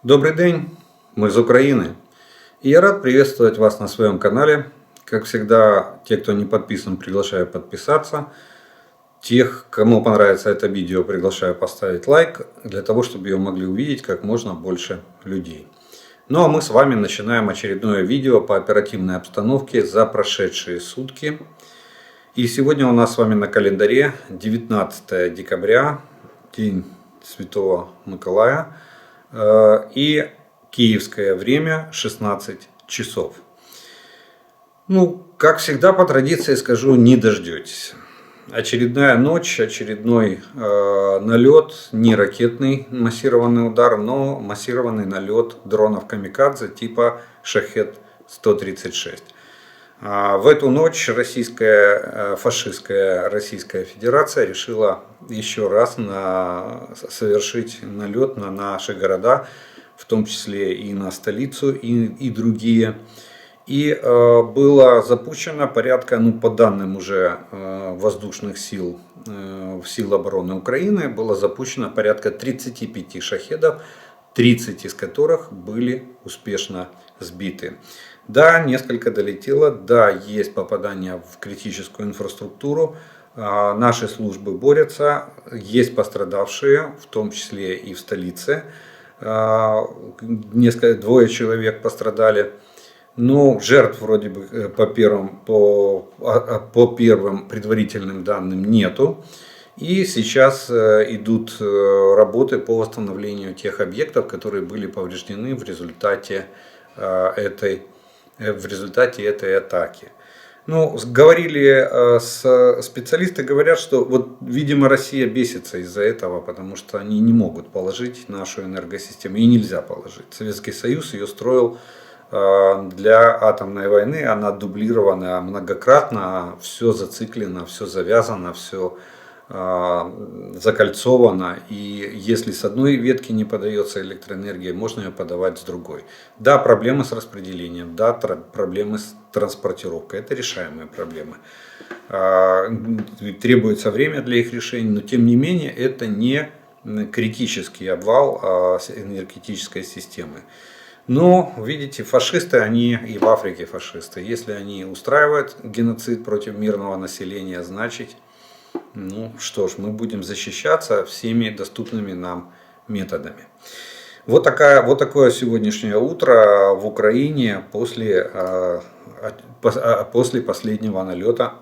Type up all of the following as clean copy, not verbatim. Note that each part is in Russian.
Добрый день, мы из Украины. И я рад приветствовать вас на своем канале. Как всегда, те, кто не подписан, приглашаю подписаться. Тех, кому понравится это видео, приглашаю поставить лайк, для того, чтобы ее могли увидеть как можно больше людей. Ну а мы с вами начинаем очередное видео по оперативной обстановке за прошедшие сутки. И сегодня у нас с вами на календаре 19 декабря, день Святого Миколая. И киевское время 16 часов. Ну, как всегда, по традиции скажу, не дождетесь. Очередная ночь, очередной налет, не ракетный массированный удар, но массированный налет дронов камикадзе типа Шахед-136. В эту ночь фашистская Российская Федерация решила еще раз совершить налет на наши города, в том числе и на столицу, и другие. И было запущено порядка, по данным уже воздушных сил, сил обороны Украины, было запущено порядка 35 шахедов, 30 из которых были успешно сбиты. Да, несколько долетело, да, есть попадание в критическую инфраструктуру, наши службы борются, есть пострадавшие, в том числе и в столице, двое человек пострадали, но жертв вроде бы по первым предварительным данным нету. И сейчас идут работы по восстановлению тех объектов, которые были повреждены в результате этой атаки. Специалисты говорят, что видимо, Россия бесится из-за этого, потому что они не могут положить нашу энергосистему. И нельзя положить. Советский Союз ее строил для атомной войны, она дублирована многократно, все зациклено, все завязано, все закольцовано, и если с одной ветки не подается электроэнергия, можно ее подавать с другой. Да, проблемы с распределением, да, проблемы с транспортировкой, это решаемые проблемы. Требуется время для их решения, но тем не менее это не критический обвал энергетической системы. Но, видите, фашисты, они и в Африке фашисты. Если они устраивают геноцид против мирного населения, значит, мы будем защищаться всеми доступными нам методами. Вот такое сегодняшнее утро в Украине после последнего налета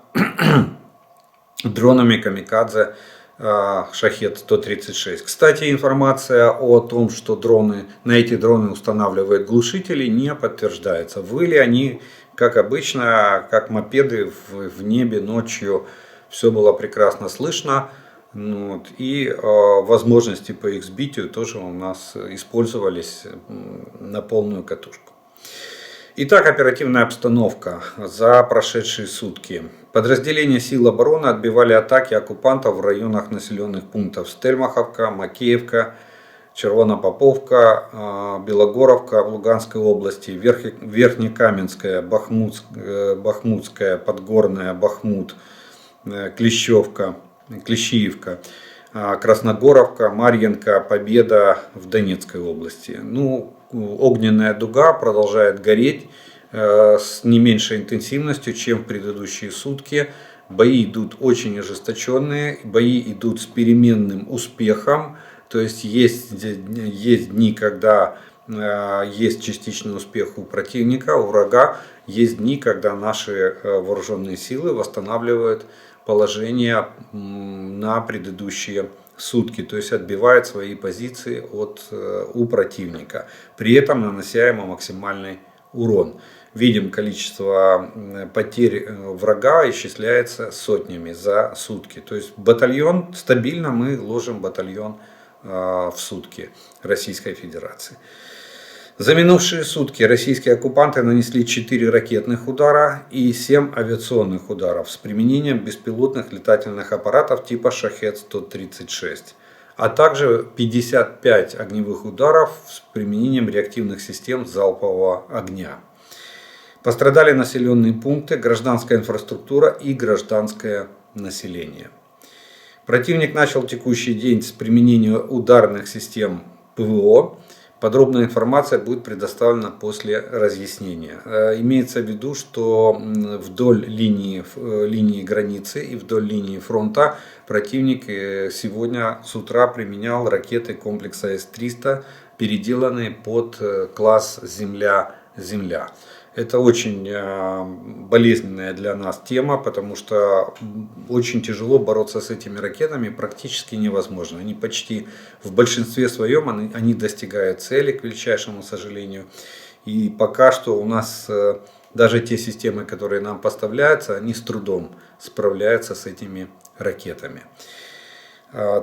дронами камикадзе Шахед-136. Кстати, информация о том, что на эти дроны устанавливают глушители, не подтверждается. Были они, как обычно, как мопеды в небе ночью. Все было прекрасно слышно. И возможности по их сбитию тоже у нас использовались на полную катушку. Итак, оперативная обстановка за прошедшие сутки. Подразделения сил обороны отбивали атаки оккупантов в районах населенных пунктов Стельмаховка, Макеевка, Червонопоповка, Белогоровка в Луганской области, Верхнекаменская, Бахмутская, Подгорная, Бахмут, Клещиевка, Красногоровка, Марьинка, Победа в Донецкой области. Огненная дуга продолжает гореть с не меньшей интенсивностью, чем в предыдущие сутки. Бои идут очень ожесточенные, бои идут с переменным успехом. То есть дни, когда есть частичный успех у противника, у врага. Есть дни, когда наши вооруженные силы восстанавливают положение на предыдущие сутки, то есть отбивает свои позиции у противника, при этом нанося ему максимальный урон. Видим, количество потерь врага исчисляется сотнями за сутки. То есть батальон, стабильно мы ложим батальон в сутки Российской Федерации. За минувшие сутки российские оккупанты нанесли 4 ракетных удара и 7 авиационных ударов с применением беспилотных летательных аппаратов типа Шахед-136, а также 55 огневых ударов с применением реактивных систем залпового огня. Пострадали населенные пункты, гражданская инфраструктура и гражданское население. Противник начал текущий день с применением ударных систем ПВО Подробная информация будет предоставлена после разъяснения. Имеется в виду, что вдоль линии границы и вдоль линии фронта противник сегодня с утра применял ракеты комплекса С-300, переделанные под класс Земля-Земля. Это очень болезненная для нас тема, потому что очень тяжело бороться с этими ракетами, практически невозможно. Они почти в большинстве своем они достигают цели, к величайшему сожалению. И пока что у нас даже те системы, которые нам поставляются, они с трудом справляются с этими ракетами.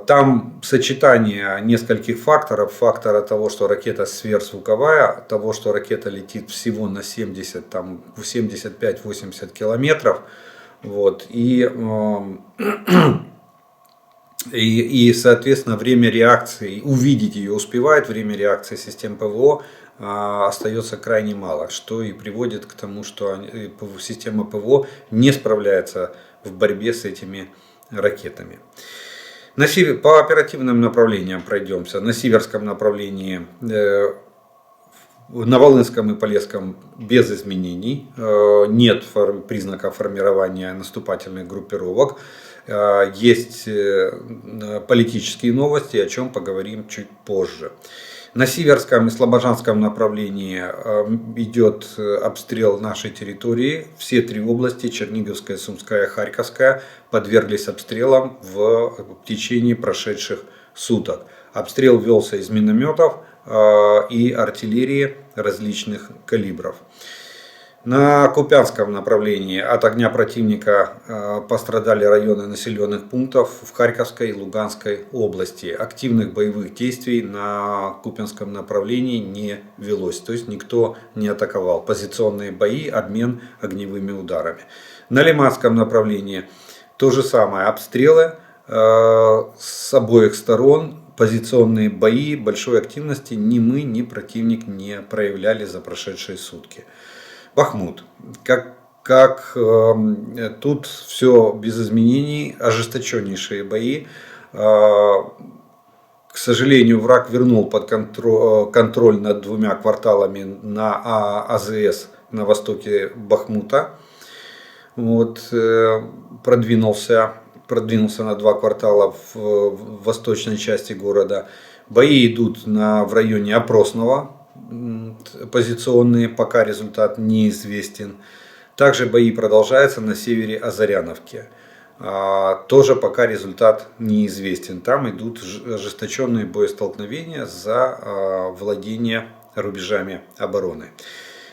Там сочетание нескольких факторов. Фактора того, что ракета сверхзвуковая, того, что ракета летит всего на 75-80 километров. Вот. И, соответственно, время реакции, увидеть ее успевает, время реакции систем ПВО остается крайне мало, что и приводит к тому, что система ПВО не справляется в борьбе с этими ракетами. По оперативным направлениям пройдемся. На северском направлении, на Волынском и Полесском без изменений. Нет признаков формирования наступательных группировок. Есть политические новости, о чем поговорим чуть позже. На Сиверском и Слобожанском направлении идет обстрел нашей территории. Все три области, Черниговская, Сумская, Харьковская, подверглись обстрелам в течение прошедших суток. Обстрел велся из минометов и артиллерии различных калибров. На Купянском направлении от огня противника пострадали районы населенных пунктов в Харьковской и Луганской области. Активных боевых действий на Купянском направлении не велось, то есть никто не атаковал. Позиционные бои, обмен огневыми ударами. На Лиманском направлении то же самое, обстрелы с обоих сторон, позиционные бои, большой активности ни мы, ни противник не проявляли за прошедшие сутки. Бахмут. Тут все без изменений, ожесточеннейшие бои. К сожалению, враг вернул под контроль над двумя кварталами на АЗС на востоке Бахмута. Вот, продвинулся на 2 квартала в восточной части города. Бои идут в районе Опросного. Позиционные, пока результат неизвестен. Также бои продолжаются на севере Озаряновки. Тоже пока результат неизвестен. Там идут ожесточенные боестолкновения за владение рубежами обороны.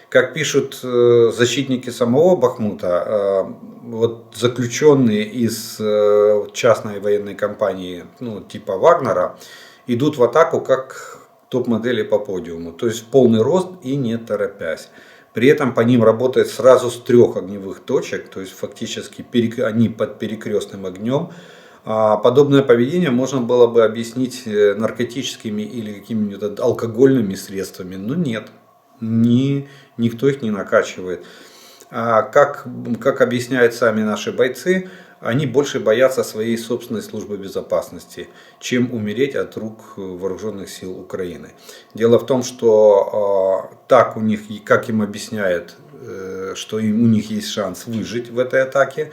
Как пишут защитники самого Бахмута, вот заключенные из частной военной компании, типа Вагнера, идут в атаку как топ-модели по подиуму, то есть в полный рост и не торопясь. При этом по ним работает сразу с 3 огневых точек, то есть фактически они под перекрестным огнем. Подобное поведение можно было бы объяснить наркотическими или какими-то алкогольными средствами, но нет, никто их не накачивает. Как объясняют сами наши бойцы, они больше боятся своей собственной службы безопасности, чем умереть от рук вооруженных сил Украины. Дело в том, что так у них, как им объясняют, что у них есть шанс выжить в этой атаке,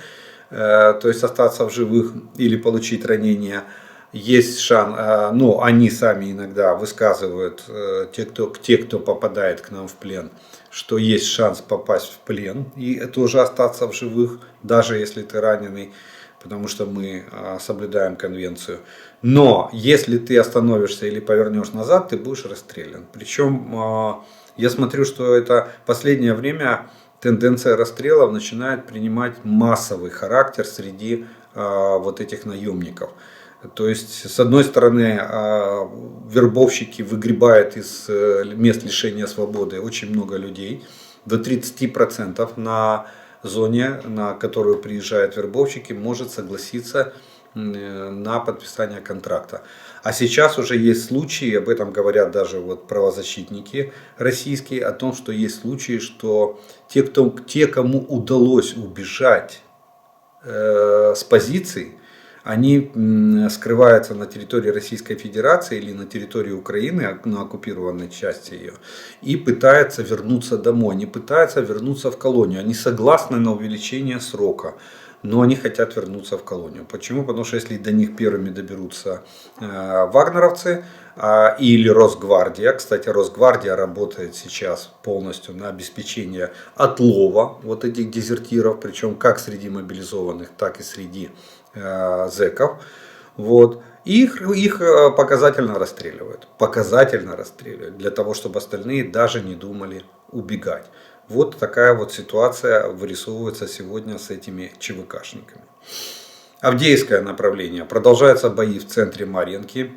то есть остаться в живых или получить ранения. Есть шанс, но они сами иногда высказывают, те, кто попадает к нам в плен, что есть шанс попасть в плен и тоже остаться в живых, даже если ты раненый, потому что мы соблюдаем конвенцию. Но если ты остановишься или повернешь назад, ты будешь расстрелян. Причем я смотрю, что это последнее время тенденция расстрелов начинает принимать массовый характер среди вот этих наемников. То есть, с одной стороны, вербовщики выгребают из мест лишения свободы очень много людей, до 30% на зоне, на которую приезжают вербовщики, может согласиться на подписание контракта. А сейчас уже есть случаи, об этом говорят даже вот правозащитники российские, о том, что есть случаи, что те, кому удалось убежать с позиций, они скрываются на территории Российской Федерации или на территории Украины, на оккупированной части ее, и пытаются вернуться домой. Они пытаются вернуться в колонию. Они согласны на увеличение срока, но они хотят вернуться в колонию. Почему? Потому что если до них первыми доберутся вагнеровцы или Росгвардия. Кстати, Росгвардия работает сейчас полностью на обеспечение отлова вот этих дезертиров, причем как среди мобилизованных, так и среди зэков. Вот. Их показательно расстреливают. Показательно расстреливают. Для того, чтобы остальные даже не думали убегать. Вот такая вот ситуация вырисовывается сегодня с этими ЧВКшниками. Авдеевское направление. Продолжаются бои в центре Марьинки.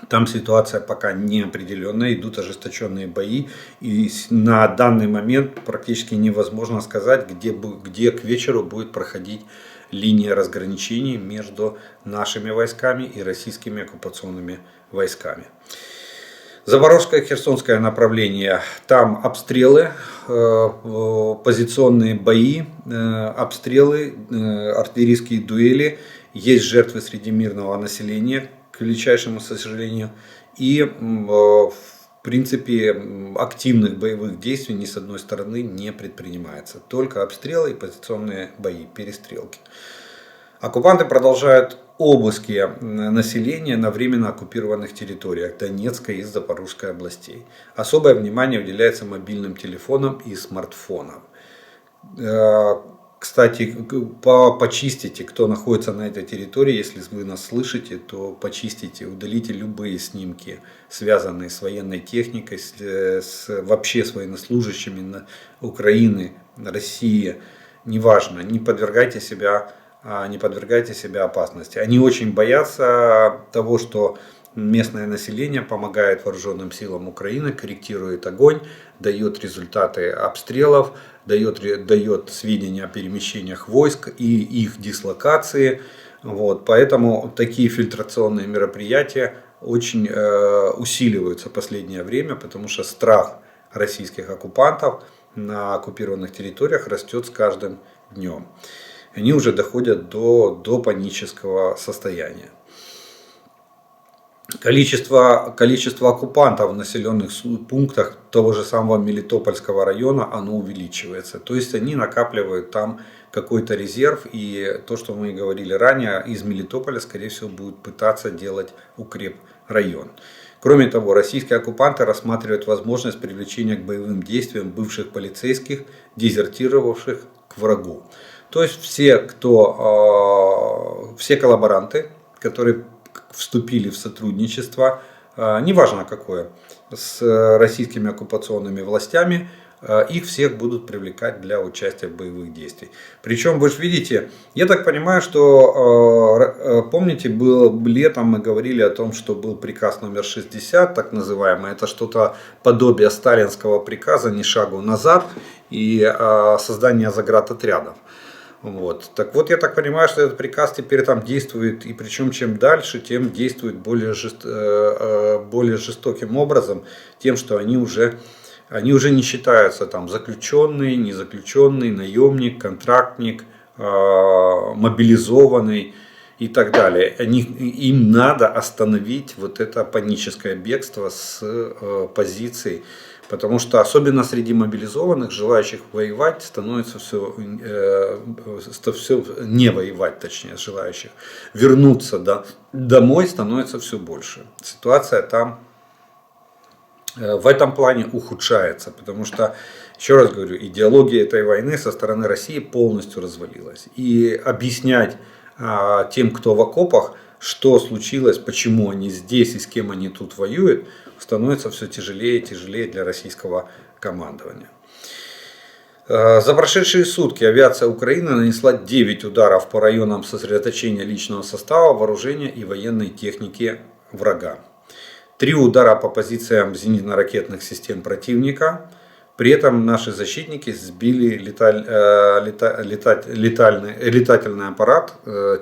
Там ситуация пока неопределенная, идут ожесточенные бои. И на данный момент практически невозможно сказать, где к вечеру будет проходить линия разграничений между нашими войсками и российскими оккупационными войсками. Запорожское, Херсонское направление, там обстрелы, позиционные бои, обстрелы, артиллерийские дуэли, есть жертвы среди мирного населения, к величайшему сожалению, и в принципе активных боевых действий ни с одной стороны не предпринимается, только обстрелы и позиционные бои, перестрелки. Оккупанты продолжают обыски населения на временно оккупированных территориях Донецкой и Запорожской областей. Особое внимание уделяется мобильным телефонам и смартфонам. Кстати, почистите, кто находится на этой территории, если вы нас слышите, то почистите, удалите любые снимки, связанные с военной техникой, вообще с военнослужащими Украины, России, неважно, не подвергайте себя опасности. Они очень боятся того, что местное население помогает вооруженным силам Украины, корректирует огонь, дает результаты обстрелов, дает сведения о перемещениях войск и их дислокации. Вот. Поэтому такие фильтрационные мероприятия очень усиливаются в последнее время, потому что страх российских оккупантов на оккупированных территориях растет с каждым днем. Они уже доходят до панического состояния. Количество оккупантов в населенных пунктах того же самого Мелитопольского района, оно увеличивается. То есть они накапливают там какой-то резерв. И то, что мы говорили ранее, из Мелитополя, скорее всего, будут пытаться делать укрепрайон. Кроме того, российские оккупанты рассматривают возможность привлечения к боевым действиям бывших полицейских, дезертировавших к врагу. То есть все коллаборанты, которые вступили в сотрудничество, неважно какое, с российскими оккупационными властями, их всех будут привлекать для участия в боевых действиях. Причем вы же видите, я так понимаю, что помните, летом мы говорили о том, что был приказ номер 60, так называемый, это что-то подобие сталинского приказа «Ни шагу назад» и создание заградотрядов. Вот. Так вот, я так понимаю, что этот приказ теперь там действует, и причем чем дальше, тем действует более жестоким образом, тем, что они уже не считаются там заключенный, незаключенный, наемник, контрактник, мобилизованный и так далее. Им надо остановить вот это паническое бегство с позиций. Потому что особенно среди мобилизованных, желающих воевать, становится все не воевать, точнее, желающих вернуться домой становится все больше. Ситуация там в этом плане ухудшается, потому что, еще раз говорю, идеология этой войны со стороны России полностью развалилась. И объяснять тем, кто в окопах, что случилось, почему они здесь и с кем они тут воюют, становится все тяжелее и тяжелее для российского командования. За прошедшие сутки авиация Украины нанесла 9 ударов по районам сосредоточения личного состава, вооружения и военной техники врага. 3 удара по позициям зенитно-ракетных систем противника. При этом наши защитники сбили летательный аппарат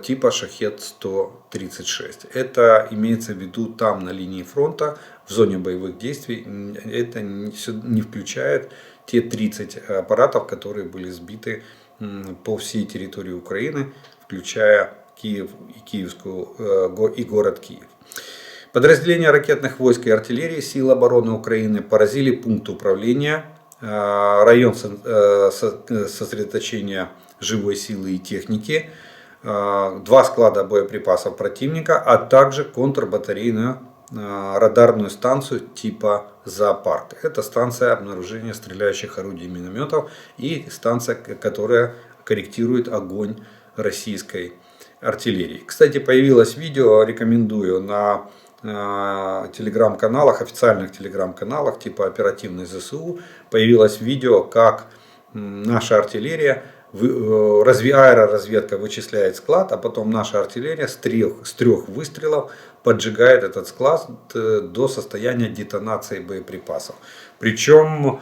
типа Шахед-136. Это имеется в виду там на линии фронта, в зоне боевых действий. Это не включает те 30 аппаратов, которые были сбиты по всей территории Украины, включая Киев и город Киев. Подразделения ракетных войск и артиллерии сил обороны Украины поразили пункт управления, район сосредоточения живой силы и техники, 2 склада боеприпасов противника, а также контрбатарейную радарную станцию типа «Зоопарк». Это станция обнаружения стреляющих орудий и минометов и станция, которая корректирует огонь российской артиллерии. Кстати, появилось видео, рекомендую, на телеграм-каналах, официальных телеграм-каналах типа «Оперативный ЗСУ». Появилось видео, как наша артиллерия, аэроразведка вычисляет склад, а потом наша артиллерия с 3 выстрелов поджигает этот склад до состояния детонации боеприпасов. Причем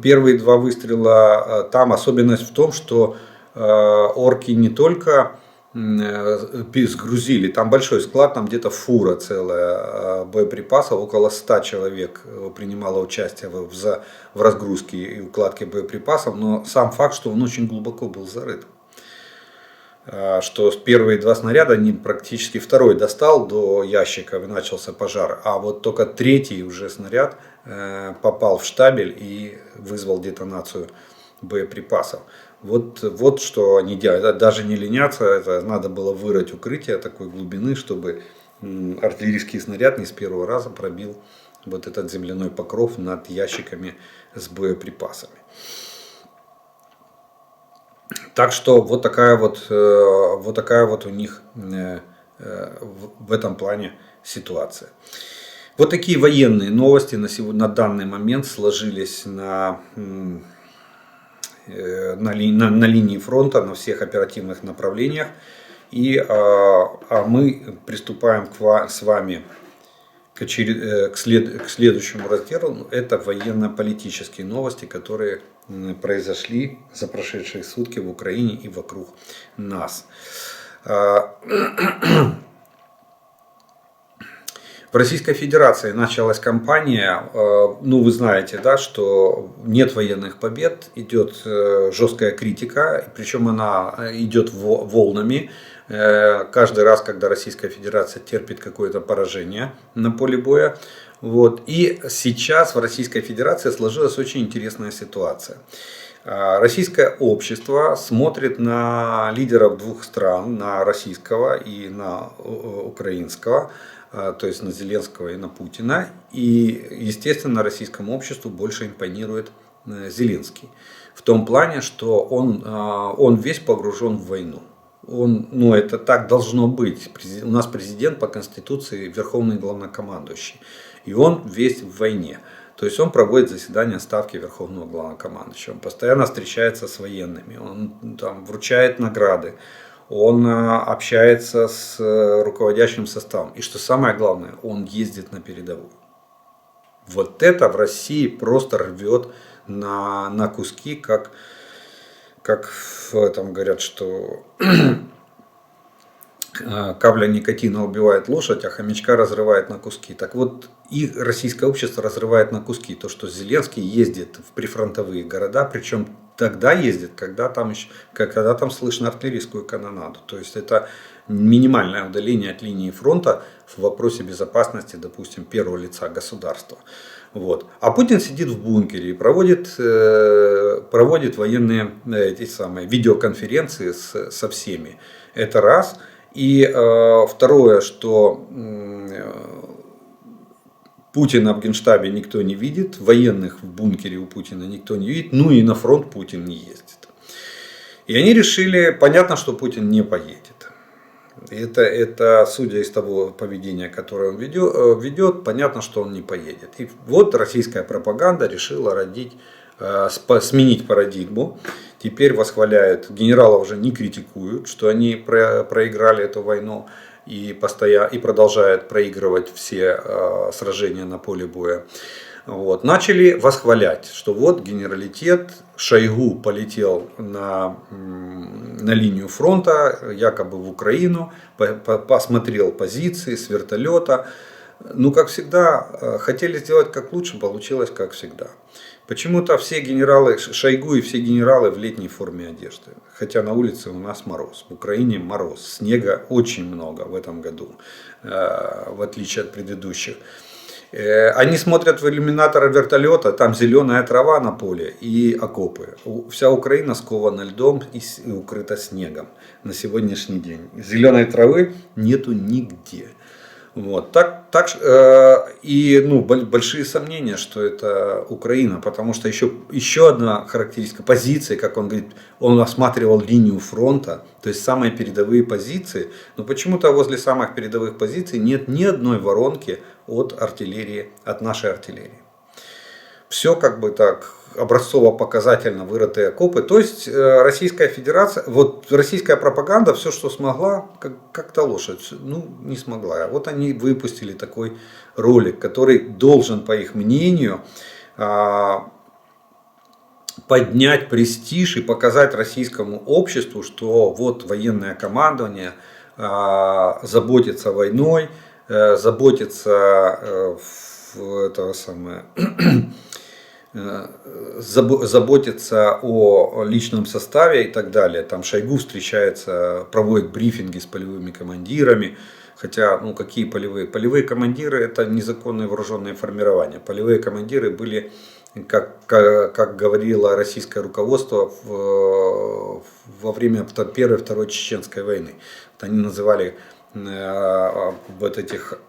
первые 2 выстрела, там особенность в том, что орки не только сгрузили, там большой склад, там где-то фура целая боеприпасов, около 100 человек принимало участие в разгрузке и укладке боеприпасов, но сам факт, что он очень глубоко был зарыт. Что первые 2 снаряда они практически, второй достал до ящика и начался пожар, а вот только 3-й уже снаряд попал в штабель и вызвал детонацию боеприпасов. Вот что они делают. Даже не ленятся, это надо было вырыть укрытие такой глубины, чтобы артиллерийский снаряд не с первого раза пробил вот этот земляной покров над ящиками с боеприпасами. Так что вот такая вот у них в этом плане ситуация. Вот такие военные новости на данный момент сложились на линии фронта, на всех оперативных направлениях. И мы приступаем с вами к следующему разделу. Это военно-политические новости, которые произошли за прошедшие сутки в Украине и вокруг нас. В Российской Федерации началась кампания, ну вы знаете, да, что нет военных побед, идет жесткая критика, причем она идет волнами. Каждый раз, когда Российская Федерация терпит какое-то поражение на поле боя. Вот. И сейчас в Российской Федерации сложилась очень интересная ситуация. Российское общество смотрит на лидеров 2 стран, на российского и на украинского, то есть на Зеленского и на Путина. И, естественно, российскому обществу больше импонирует Зеленский. В том плане, что он весь погружен в войну. Это так должно быть. У нас президент по Конституции верховный главнокомандующий. И он весь в войне. То есть он проводит заседания ставки верховного главнокомандующего. Он постоянно встречается с военными. Он там вручает награды. Он общается с руководящим составом. И что самое главное, он ездит на передовую. Вот это в России просто рвет на куски, как в этом говорят, что капля никотина убивает лошадь, а хомячка разрывает на куски. Так вот, и российское общество разрывает на куски. То, что Зеленский ездит в прифронтовые города, причем тогда ездит, когда там слышно артиллерийскую канонаду. То есть это минимальное удаление от линии фронта в вопросе безопасности, допустим, первого лица государства. Вот. А Путин сидит в бункере и проводит военные видеоконференции со всеми. Это раз. И второе, что Путина в Генштабе никто не видит, военных в бункере у Путина никто не видит, ну и на фронт Путин не ездит. И они решили, понятно, что Путин не поедет. Это судя из того поведения, которое он ведет, понятно, что он не поедет. И вот российская пропаганда решила сменить парадигму. Теперь восхваляют, генералов уже не критикуют, что они проиграли эту войну и продолжают проигрывать все сражения на поле боя. Вот. Начали восхвалять, что вот генералитет, Шойгу полетел на линию фронта, якобы в Украину, посмотрел позиции с вертолета, Ну, как всегда, хотели сделать как лучше, получилось как всегда. Почему-то все генералы, Шойгу и все генералы в летней форме одежды. Хотя на улице у нас мороз. В Украине мороз. Снега очень много в этом году, в отличие от предыдущих. Они смотрят в иллюминатор вертолета, там зеленая трава на поле и окопы. Вся Украина скована льдом и укрыта снегом на сегодняшний день. Зеленой травы нету нигде. Вот. И большие сомнения, что это Украина, потому что еще одна характеристика позиции, как он говорит, он осматривал линию фронта, то есть самые передовые позиции, но почему-то возле самых передовых позиций нет ни одной воронки от артиллерии, от нашей артиллерии. Все как бы так образцово-показательно вырытые окопы. То есть Российская Федерация, вот российская пропаганда все, что смогла, как-то лошадь, не смогла. Вот они выпустили такой ролик, который должен, по их мнению, поднять престиж и показать российскому обществу, что вот военное командование заботится войной, заботится заботится о личном составе и так далее. Там Шойгу встречается, проводит брифинги с полевыми командирами. Хотя, какие полевые? Полевые командиры — это незаконные вооруженные формирования. Полевые командиры были, как говорило российское руководство, во время Первой и Второй Чеченской войны. Они называли вот этих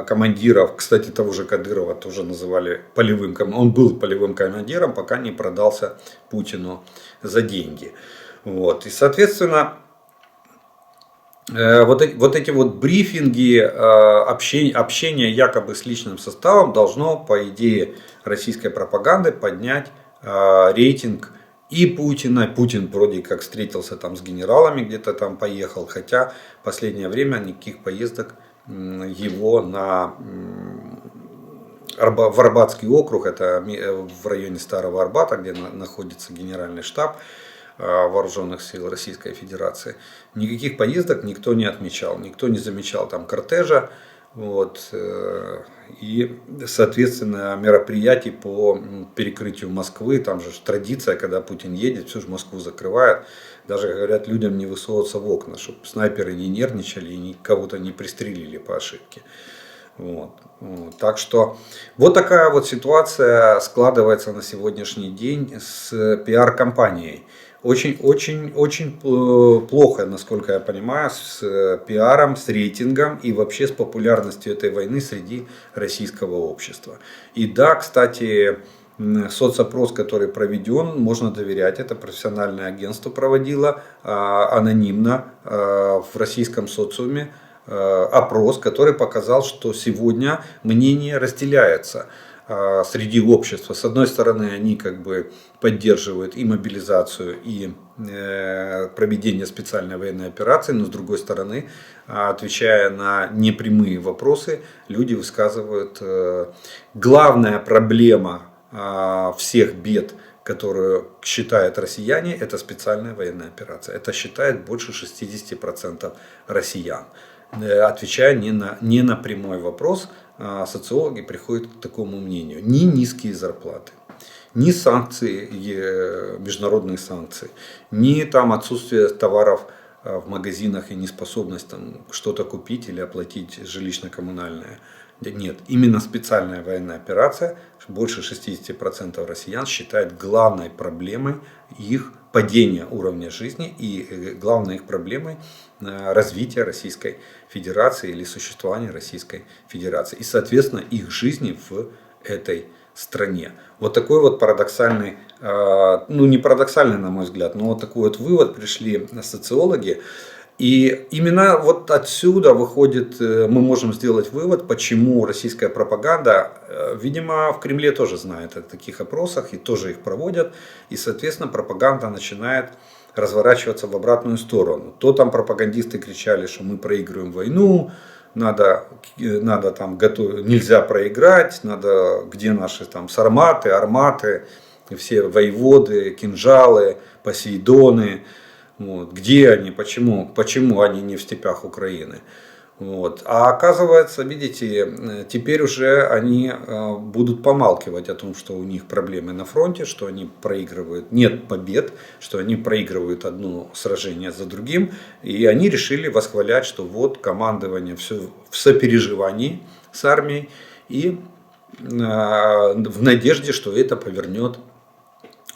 командиров, кстати, того же Кадырова тоже называли полевым командиром. Он был полевым командиром, пока не продался Путину за деньги. Вот. И, соответственно, вот эти брифинги, общение якобы с личным составом должно, по идее российской пропаганды, поднять рейтинг и Путина. Путин вроде как встретился там с генералами, где-то там поехал, хотя в последнее время никаких поездок его в Арбатский округ, это в районе Старого Арбата, где находится генеральный штаб вооруженных сил Российской Федерации. Никаких поездок никто не отмечал, никто не замечал там кортежа. Вот, и, соответственно, мероприятий по перекрытию Москвы, там же традиция, когда Путин едет, всю же Москву закрывает. Даже, говорят, людям не высовываться в окна, чтобы снайперы не нервничали и кого-то не пристрелили по ошибке. Вот. Так что вот такая вот ситуация складывается на сегодняшний день с пиар-компанией. Очень плохо, насколько я понимаю, с пиаром, с рейтингом и вообще с популярностью этой войны среди российского общества. И да, кстати, соцопрос, который проведен, можно доверять, это профессиональное агентство проводило анонимно в российском социуме опрос, который показал, что сегодня мнение разделяется среди общества. С одной стороны, они как бы поддерживают и мобилизацию, и проведение специальной военной операции, но с другой стороны, отвечая на непрямые вопросы, люди высказывают: главная проблема всех бед, которую считают россияне, это специальная военная операция. Это считает больше 60% россиян. Отвечая не на прямой вопрос, социологи приходят к такому мнению. Ни низкие зарплаты, ни санкции, международные санкции, ни там отсутствие товаров в магазинах и неспособность там что-то купить или оплатить жилищно-коммунальное. Нет, именно специальная военная операция больше 60% россиян считает главной проблемой их падения уровня жизни и главной их проблемой развития Российской Федерации или существования Российской Федерации. И, соответственно, их жизни в этой стране. Вот такой вот парадоксальный, не парадоксальный, на мой взгляд, но вот такой вот вывод пришли социологи. И именно вот отсюда выходит, мы можем сделать вывод, почему российская пропаганда, видимо, в Кремле тоже знает о таких опросах и тоже их проводят. И, соответственно, пропаганда начинает разворачиваться в обратную сторону. То там пропагандисты кричали, что мы проигрываем войну, надо там нельзя проиграть, где наши там сарматы, арматы, все воеводы, кинжалы, посейдоны. Вот. Где они, почему они не в степях Украины? Вот. А оказывается, видите, теперь уже они будут помалкивать о том, что у них проблемы на фронте, что они проигрывают, нет побед, что они проигрывают одно сражение за другим. И они решили восхвалять, что вот командование все в сопереживании с армией и в надежде, что это повернет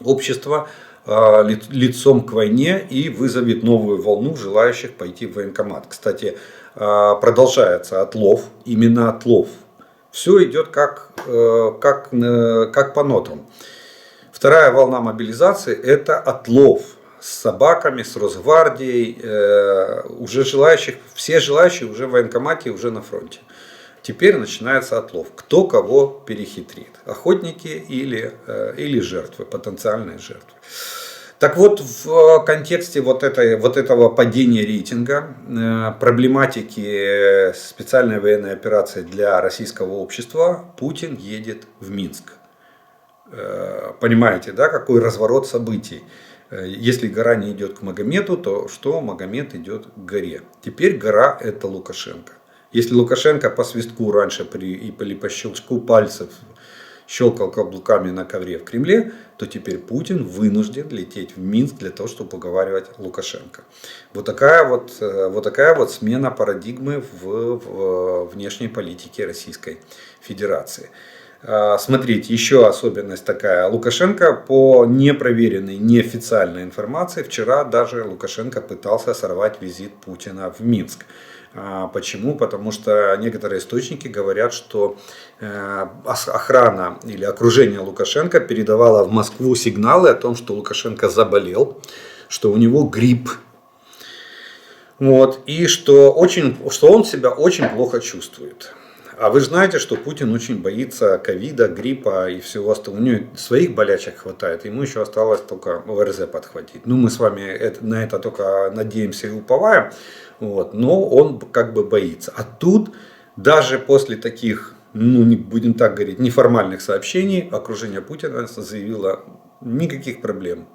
общество лицом к войне и вызовет новую волну желающих пойти в военкомат. Кстати, продолжается отлов, именно отлов. Все идет как по нотам. Вторая волна мобилизации – это отлов с собаками, с Росгвардией, уже желающих, все желающие уже в военкомате, уже на фронте. Теперь начинается отлов. Кто кого перехитрит. Охотники или жертвы, потенциальные жертвы. Так вот, в контексте вот этого падения рейтинга, проблематики специальной военной операции для российского общества, Путин едет в Минск. Понимаете, да, какой разворот событий. Если гора не идет к Магомету, то что Магомед идет к горе. Теперь гора – это Лукашенко. Если Лукашенко по свистку раньше или по щелчку пальцев щелкал каблуками на ковре в Кремле, то теперь Путин вынужден лететь в Минск для того, чтобы уговаривать Лукашенко. Вот такая вот смена парадигмы в внешней политике Российской Федерации. Смотрите, еще особенность такая. Лукашенко, по непроверенной, неофициальной информации, вчера даже Лукашенко пытался сорвать визит Путина в Минск. Почему? Потому что некоторые источники говорят, что охрана или окружение Лукашенко передавало в Москву сигналы о том, что Лукашенко заболел, что у него грипп. Вот, и что он себя очень плохо чувствует. А вы же знаете, что Путин очень боится ковида, гриппа и всего остального. У него своих болячек хватает, ему еще осталось только ОРЗ подхватить. Ну, мы с вами на это только надеемся и уповаем. Вот, но он как бы боится. А тут даже после таких, ну, будем так говорить, неформальных сообщений, окружение Путина заявило: никаких проблем.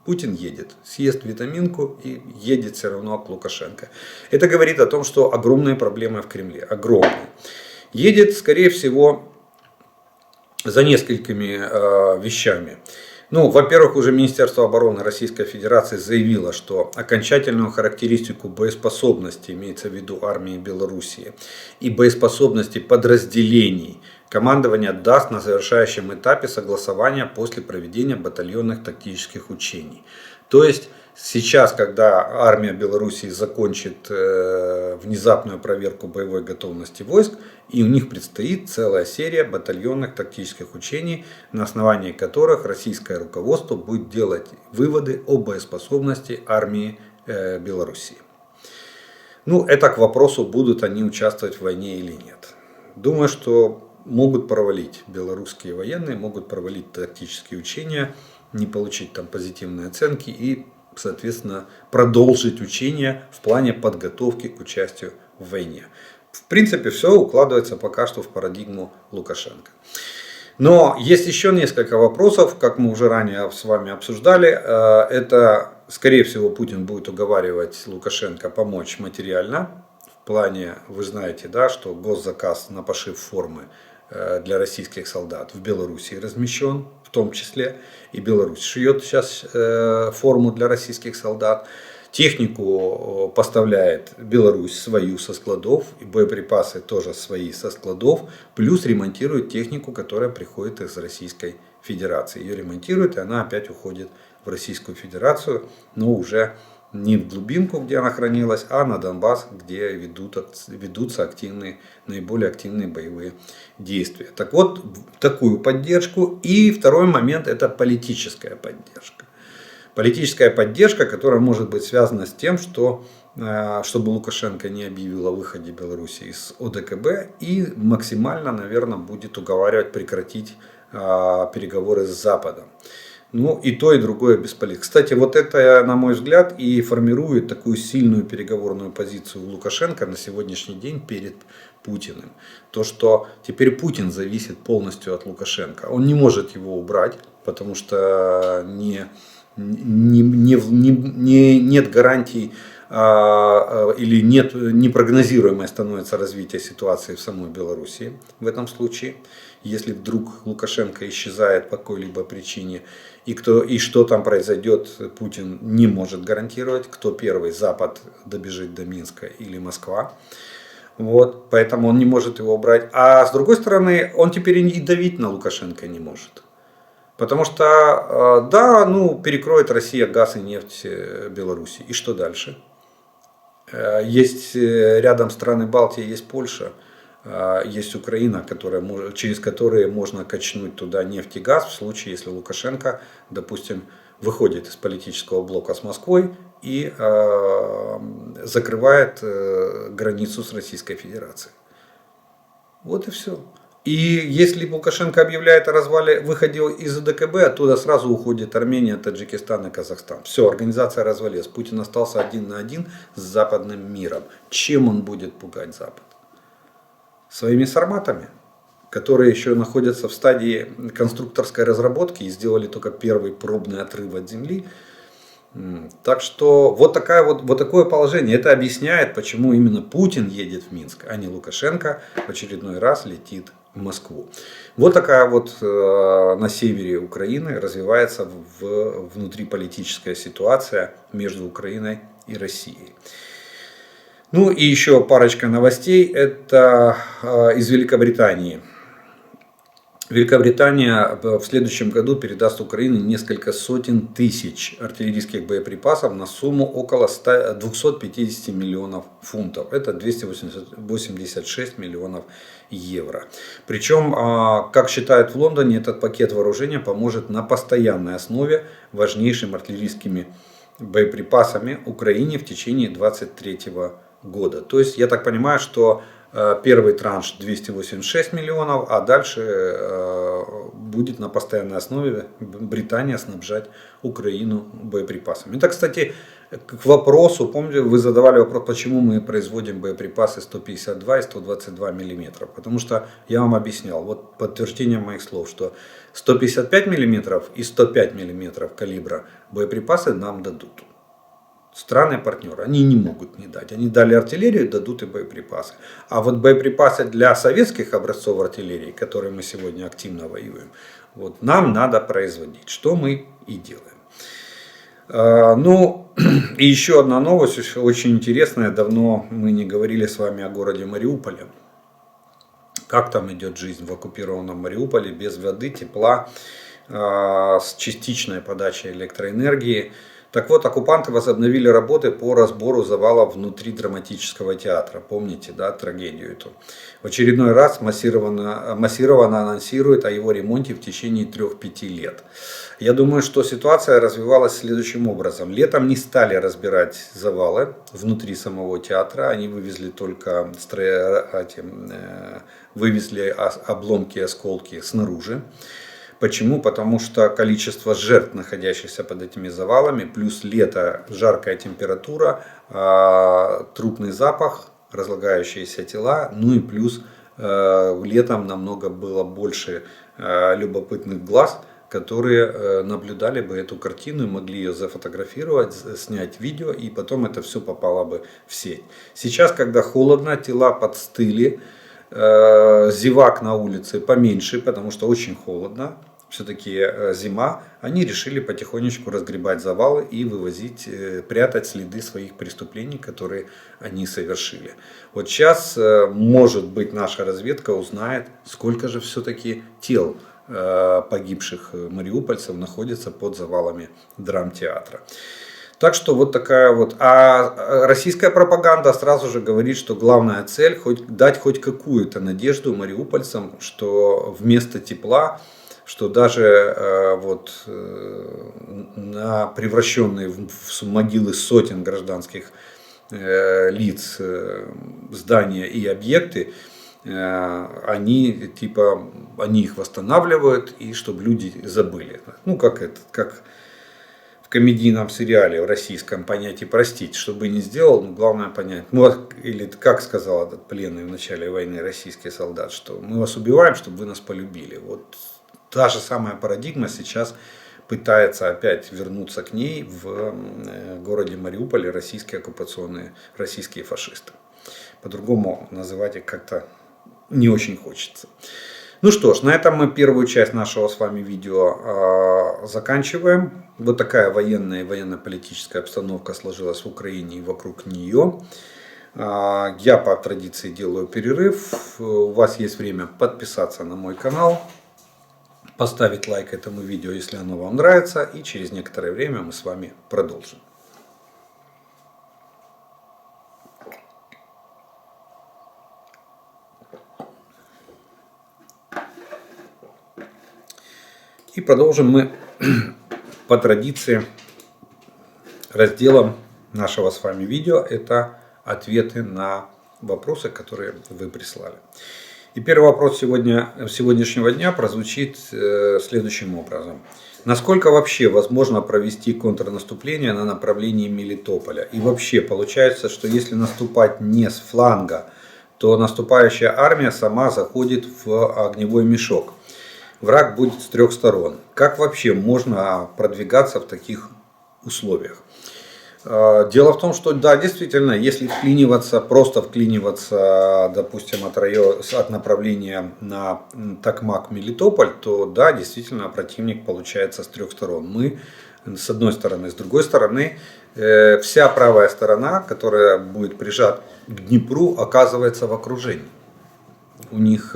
Путин едет, съест витаминку и едет все равно к Лукашенко. Это говорит о том, что огромные проблемы в Кремле. Огромные. Едет, скорее всего, за несколькими вещами. Ну, во-первых, уже Министерство обороны Российской Федерации заявило, что окончательную характеристику боеспособности, имеется в виду армии Белоруссии, и боеспособности подразделений командование даст на завершающем этапе согласования после проведения батальонных тактических учений. То есть сейчас, когда армия Белоруссии закончит внезапную проверку боевой готовности войск, и у них предстоит целая серия батальонных тактических учений, на основании которых российское руководство будет делать выводы о боеспособности армии Белоруссии. Ну, это к вопросу, будут они участвовать в войне или нет. Думаю, что могут провалить белорусские военные, могут провалить тактические учения, не получить там позитивные оценки и, соответственно, продолжить учения в плане подготовки к участию в войне. В принципе, все укладывается пока что в парадигму Лукашенко. Но есть еще несколько вопросов, как мы уже ранее с вами обсуждали. Это, скорее всего, Путин будет уговаривать Лукашенко помочь материально. В плане, вы знаете, да, что госзаказ на пошив формы для российских солдат в Белоруссии размещен, в том числе и Беларусь шьет сейчас форму для российских солдат. Технику поставляет Беларусь свою со складов, и боеприпасы тоже свои со складов, плюс ремонтирует технику, которая приходит из Российской Федерации. Ее ремонтируют, и она опять уходит в Российскую Федерацию, но уже не в глубинку, где она хранилась, а на Донбасс, где ведутся наиболее активные боевые действия. Так вот, такую поддержку. И второй момент – это политическая поддержка. Политическая поддержка, которая может быть связана с тем, что чтобы Лукашенко не объявил о выходе Беларуси из ОДКБ и максимально, наверное, будет уговаривать прекратить переговоры с Западом. Ну, и то, и другое бесполезно. Кстати, вот это, на мой взгляд, и формирует такую сильную переговорную позицию Лукашенко на сегодняшний день перед Путиным. То, что теперь Путин зависит полностью от Лукашенко. Он не может его убрать, потому что нет гарантий или нет, непрогнозируемое становится развитие ситуации в самой Белоруссии в этом случае, если вдруг Лукашенко исчезает по какой-либо причине, и что там произойдет, Путин не может гарантировать, кто первый, Запад добежит до Минска или Москва. Вот, поэтому он не может его убрать. А с другой стороны, он теперь и давить на Лукашенко не может. Потому что, да, перекроет Россия газ и нефть Беларуси. И что дальше? Есть рядом страны Балтии, есть Польша, есть Украина, через которые можно качнуть туда нефть и газ в случае, если Лукашенко, допустим, выходит из политического блока с Москвой и закрывает границу с Российской Федерацией. Вот и все. И если Лукашенко объявляет о выходе из АДКБ, оттуда сразу уходит Армения, Таджикистан и Казахстан. Все, организация развалилась. Путин остался один на один с западным миром. Чем он будет пугать Запад? Своими сарматами, которые еще находятся в стадии конструкторской разработки и сделали только первый пробный отрыв от земли. Так что вот такое положение. Это объясняет, почему именно Путин едет в Минск, а не Лукашенко в очередной раз летит в Москву. Вот такая на севере Украины развивается внутриполитическая ситуация между Украиной и Россией. Ну и еще парочка новостей. Это из Великобритании. Великобритания в следующем году передаст Украине несколько сотен тысяч артиллерийских боеприпасов на сумму около 250 миллионов фунтов. Это 286 миллионов евро. Причем, как считают в Лондоне, этот пакет вооружения поможет на постоянной основе важнейшим артиллерийскими боеприпасами Украине в течение 2023 года. То есть, я так понимаю, что первый транш 286 миллионов, а дальше будет на постоянной основе Британия снабжать Украину боеприпасами. Это, кстати, к вопросу, помните, вы задавали вопрос, почему мы производим боеприпасы 152 и 122 миллиметров. Потому что я вам объяснял, вот подтверждение моих слов, что 155 миллиметров и 105 миллиметров калибра боеприпасы нам дадут. Страны-партнеры, они не могут не дать. Они дали артиллерию, дадут и боеприпасы. А вот боеприпасы для советских образцов артиллерии, которые мы сегодня активно воюем, вот нам надо производить, что мы и делаем. И еще одна новость, очень интересная. Давно мы не говорили с вами о городе Мариуполе. Как там идет жизнь в оккупированном Мариуполе без воды, тепла, с частичной подачей электроэнергии. Так вот, оккупанты возобновили работы по разбору завалов внутри драматического театра. Помните, да, трагедию эту? В очередной раз массированно анонсирует о его ремонте в течение 3-5 лет. Я думаю, что ситуация развивалась следующим образом. Летом не стали разбирать завалы внутри самого театра. Они вывезли только обломки, осколки снаружи. Почему? Потому что количество жертв, находящихся под этими завалами, плюс лето, жаркая температура, трупный запах, разлагающиеся тела, ну и плюс летом намного было больше любопытных глаз, которые наблюдали бы эту картину и могли ее зафотографировать, снять видео, и потом это все попало бы в сеть. Сейчас, когда холодно, тела подстыли, зевак на улице поменьше, потому что очень холодно, все-таки зима, они решили потихонечку разгребать завалы и вывозить, прятать следы своих преступлений, которые они совершили. Вот сейчас, может быть, наша разведка узнает, сколько же все-таки тел погибших мариупольцев находится под завалами драмтеатра. Так что вот такая вот. А российская пропаганда сразу же говорит, что главная цель дать хоть какую-то надежду мариупольцам, что вместо тепла, что даже на превращенные в могилы сотен гражданских лиц здания и объекты, они их восстанавливают, и чтобы люди забыли. Ну, как в комедийном сериале в российском понятии простить, чтобы не сделал, но главное понять. Или как сказал этот пленный в начале войны российский солдат, что мы вас убиваем, чтобы вы нас полюбили. Вот та же самая парадигма сейчас пытается опять вернуться к ней в городе Мариуполе российские фашисты. По-другому называть их как-то не очень хочется. Ну что ж, на этом мы первую часть нашего с вами видео заканчиваем. Вот такая военная и военно-политическая обстановка сложилась в Украине и вокруг нее. Я по традиции делаю перерыв. У вас есть время подписаться на мой канал, поставить лайк этому видео, если оно вам нравится. И через некоторое время мы с вами продолжим. И продолжим мы по традиции разделом нашего с вами видео. Это ответы на вопросы, которые вы прислали. И первый вопрос сегодняшнего дня прозвучит следующим образом. Насколько вообще возможно провести контрнаступление на направлении Мелитополя? И вообще получается, что если наступать не с фланга, то наступающая армия сама заходит в огневой мешок. Враг будет с 3 сторон. Как вообще можно продвигаться в таких условиях? Дело в том, что да, действительно, если просто вклиниваться, допустим, от направления на Токмак-Мелитополь, то да, действительно, противник получается с 3 сторон. Мы с одной стороны, с другой стороны, вся правая сторона, которая будет прижата к Днепру, оказывается в окружении. У них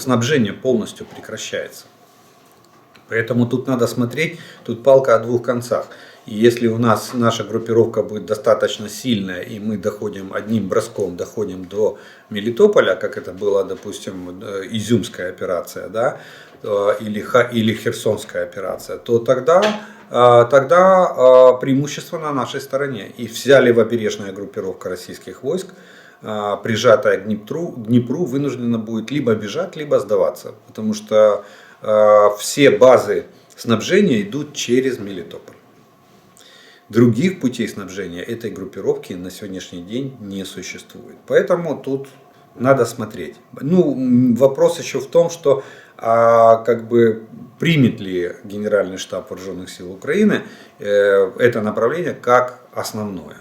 снабжение полностью прекращается. Поэтому тут надо смотреть, тут палка о двух концах. И если у нас наша группировка будет достаточно сильная, и мы одним броском доходим до Мелитополя, как это было, допустим, Изюмская операция, да, или Херсонская операция, то тогда преимущество на нашей стороне. И вся левобережная группировка российских войск, прижатая к Днепру, вынуждена будет либо бежать, либо сдаваться. Потому что все базы снабжения идут через Мелитополь. Других путей снабжения этой группировки на сегодняшний день не существует. Поэтому тут надо смотреть. Вопрос еще в том, что примет ли Генеральный штаб Вооруженных сил Украины это направление как основное.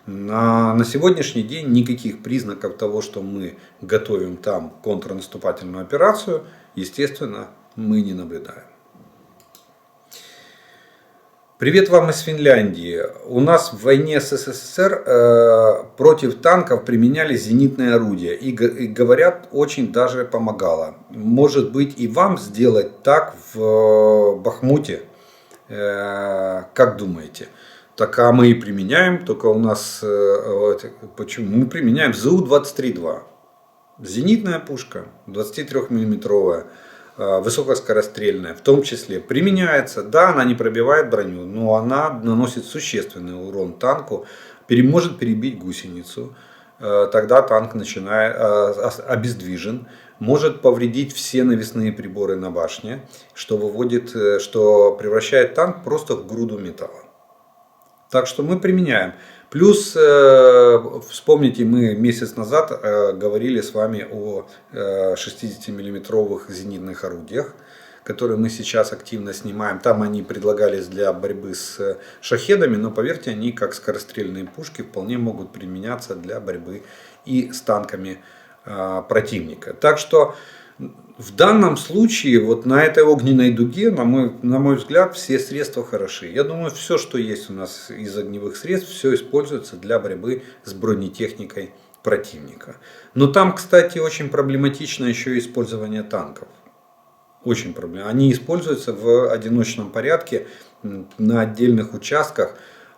На сегодняшний день никаких признаков того, что мы готовим там контрнаступательную операцию, естественно, мы не наблюдаем. Привет вам из Финляндии. У нас в войне с СССР против танков применяли зенитные орудия. И говорят, очень даже помогало. Может быть и вам сделать так в Бахмуте? Как думаете? Так а мы и применяем, только у нас, почему? Мы применяем ЗУ-23-2. Зенитная пушка, 23-мм, высокоскорострельная, в том числе применяется. Да, она не пробивает броню, но она наносит существенный урон танку, может перебить гусеницу. Тогда танк обездвижен, может повредить все навесные приборы на башне, что превращает танк просто в груду металла. Так что мы применяем. Плюс, вспомните, мы месяц назад говорили с вами о 60-мм зенитных орудиях, которые мы сейчас активно снимаем. Там они предлагались для борьбы с шахедами, но поверьте, они как скорострельные пушки вполне могут применяться для борьбы и с танками противника. Так что в данном случае, вот на этой огненной дуге, на мой взгляд, все средства хороши. Я думаю, все, что есть у нас из огневых средств, все используется для борьбы с бронетехникой противника. Но там, кстати, очень проблематично еще использование танков. Очень проблематично. Они используются в одиночном порядке на отдельных участках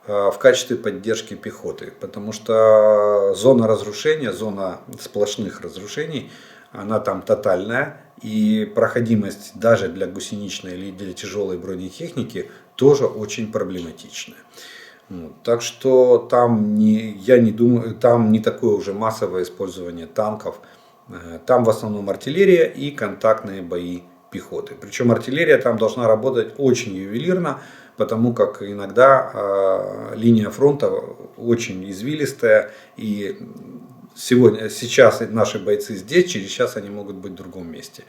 в качестве поддержки пехоты. Потому что зона разрушения, зона сплошных разрушений, она там тотальная. И проходимость даже для гусеничной или для тяжелой бронетехники тоже очень проблематичная. Так что там я не думаю, там не такое уже массовое использование танков. Там в основном артиллерия и контактные бои пехоты. Причем артиллерия там должна работать очень ювелирно, потому как иногда линия фронта очень извилистая. И сейчас наши бойцы здесь, через час они могут быть в другом месте.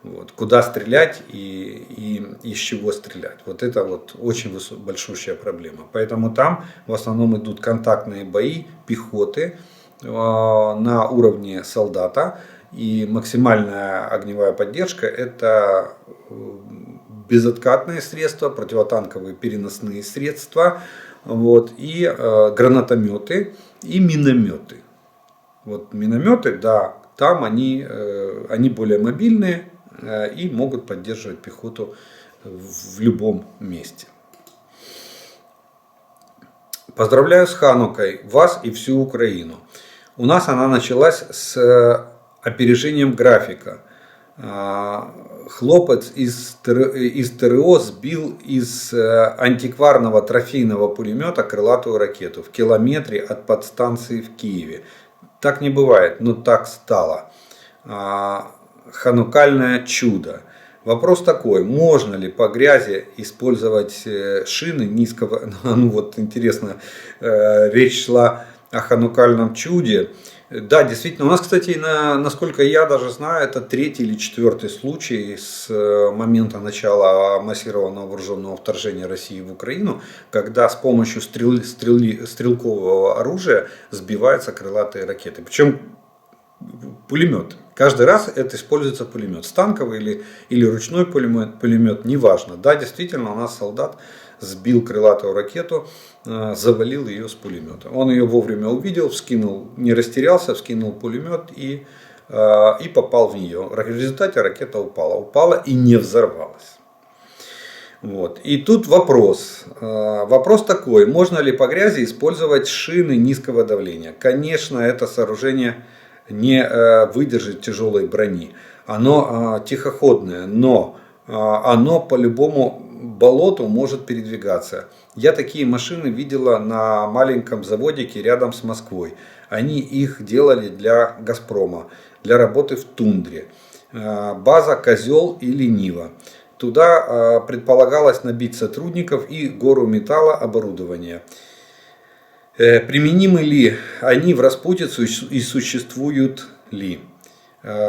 Вот. Куда стрелять и из чего стрелять. Вот это вот очень большущая проблема. Поэтому там в основном идут контактные бои пехоты на уровне солдата. И максимальная огневая поддержка — это безоткатные средства, противотанковые переносные средства, вот, и гранатометы и минометы. Вот минометы, да, там они более мобильные и могут поддерживать пехоту в любом месте. Поздравляю с Ханукой вас и всю Украину. У нас она началась с опережением графика. Хлопец из ТРО сбил из антикварного трофейного пулемета крылатую ракету в километре от подстанции в Киеве. Так не бывает, но так стало. Ханукальное чудо. Вопрос такой: можно ли по грязи использовать шины низкого... Ну вот интересно, речь шла о ханукальном чуде. Да, действительно, у нас, кстати, насколько я даже знаю, это 3-й или 4-й случай с момента начала массированного вооруженного вторжения России в Украину, когда с помощью стрелкового оружия сбиваются крылатые ракеты. Причем пулемет. Каждый раз это используется пулемет. Станковый или ручной пулемет, неважно. Да, действительно, у нас солдат сбил крылатую ракету, завалил ее с пулемета. Он ее вовремя увидел, вскинул, не растерялся, вскинул пулемет и попал в нее. В результате ракета упала и не взорвалась. Вот. И тут вопрос. Вопрос такой: можно ли по грязи использовать шины низкого давления? Конечно, это сооружение не выдержит тяжелой брони. Оно тихоходное, но оно по любому болоту может передвигаться. Я такие машины видела на маленьком заводике рядом с Москвой. Они их делали для Газпрома, для работы в тундре. База Козел или Нива. Туда предполагалось набить сотрудников и гору металла, оборудования. Применимы ли они в распутицу и существуют ли?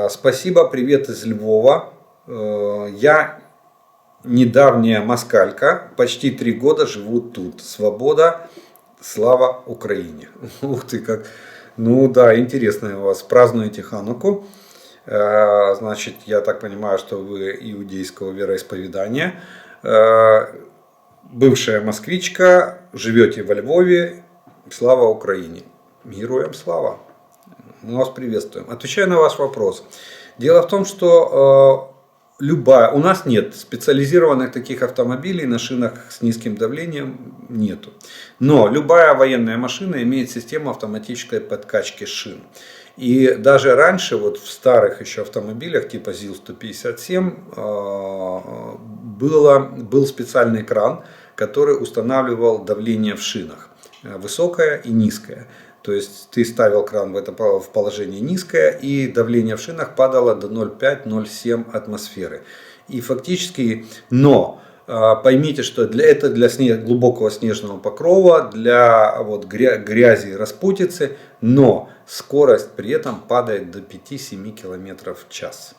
Спасибо, привет из Львова. Я недавняя москалька, почти 3 года живу тут. Свобода, слава Украине. Ух ты, как. Ну да, интересно у вас. Празднуете Хануку. Значит, я так понимаю, что вы иудейского вероисповедания. Бывшая москвичка, живете во Львове. Слава Украине. Героям слава. Мы вас приветствуем. Отвечаю на ваш вопрос. Дело в том, что у нас нет специализированных таких автомобилей на шинах с низким давлением, нету. Но любая военная машина имеет систему автоматической подкачки шин. И даже раньше, вот в старых еще автомобилях типа ЗИЛ-157 был специальный кран, который устанавливал давление в шинах. Высокое и низкое. То есть ты ставил кран в положение низкое, и давление в шинах падало до 0,5-0,7 атмосферы. И фактически, но поймите, что это для глубокого снежного покрова, для грязи и распутицы, но скорость при этом падает до 5-7 км в час.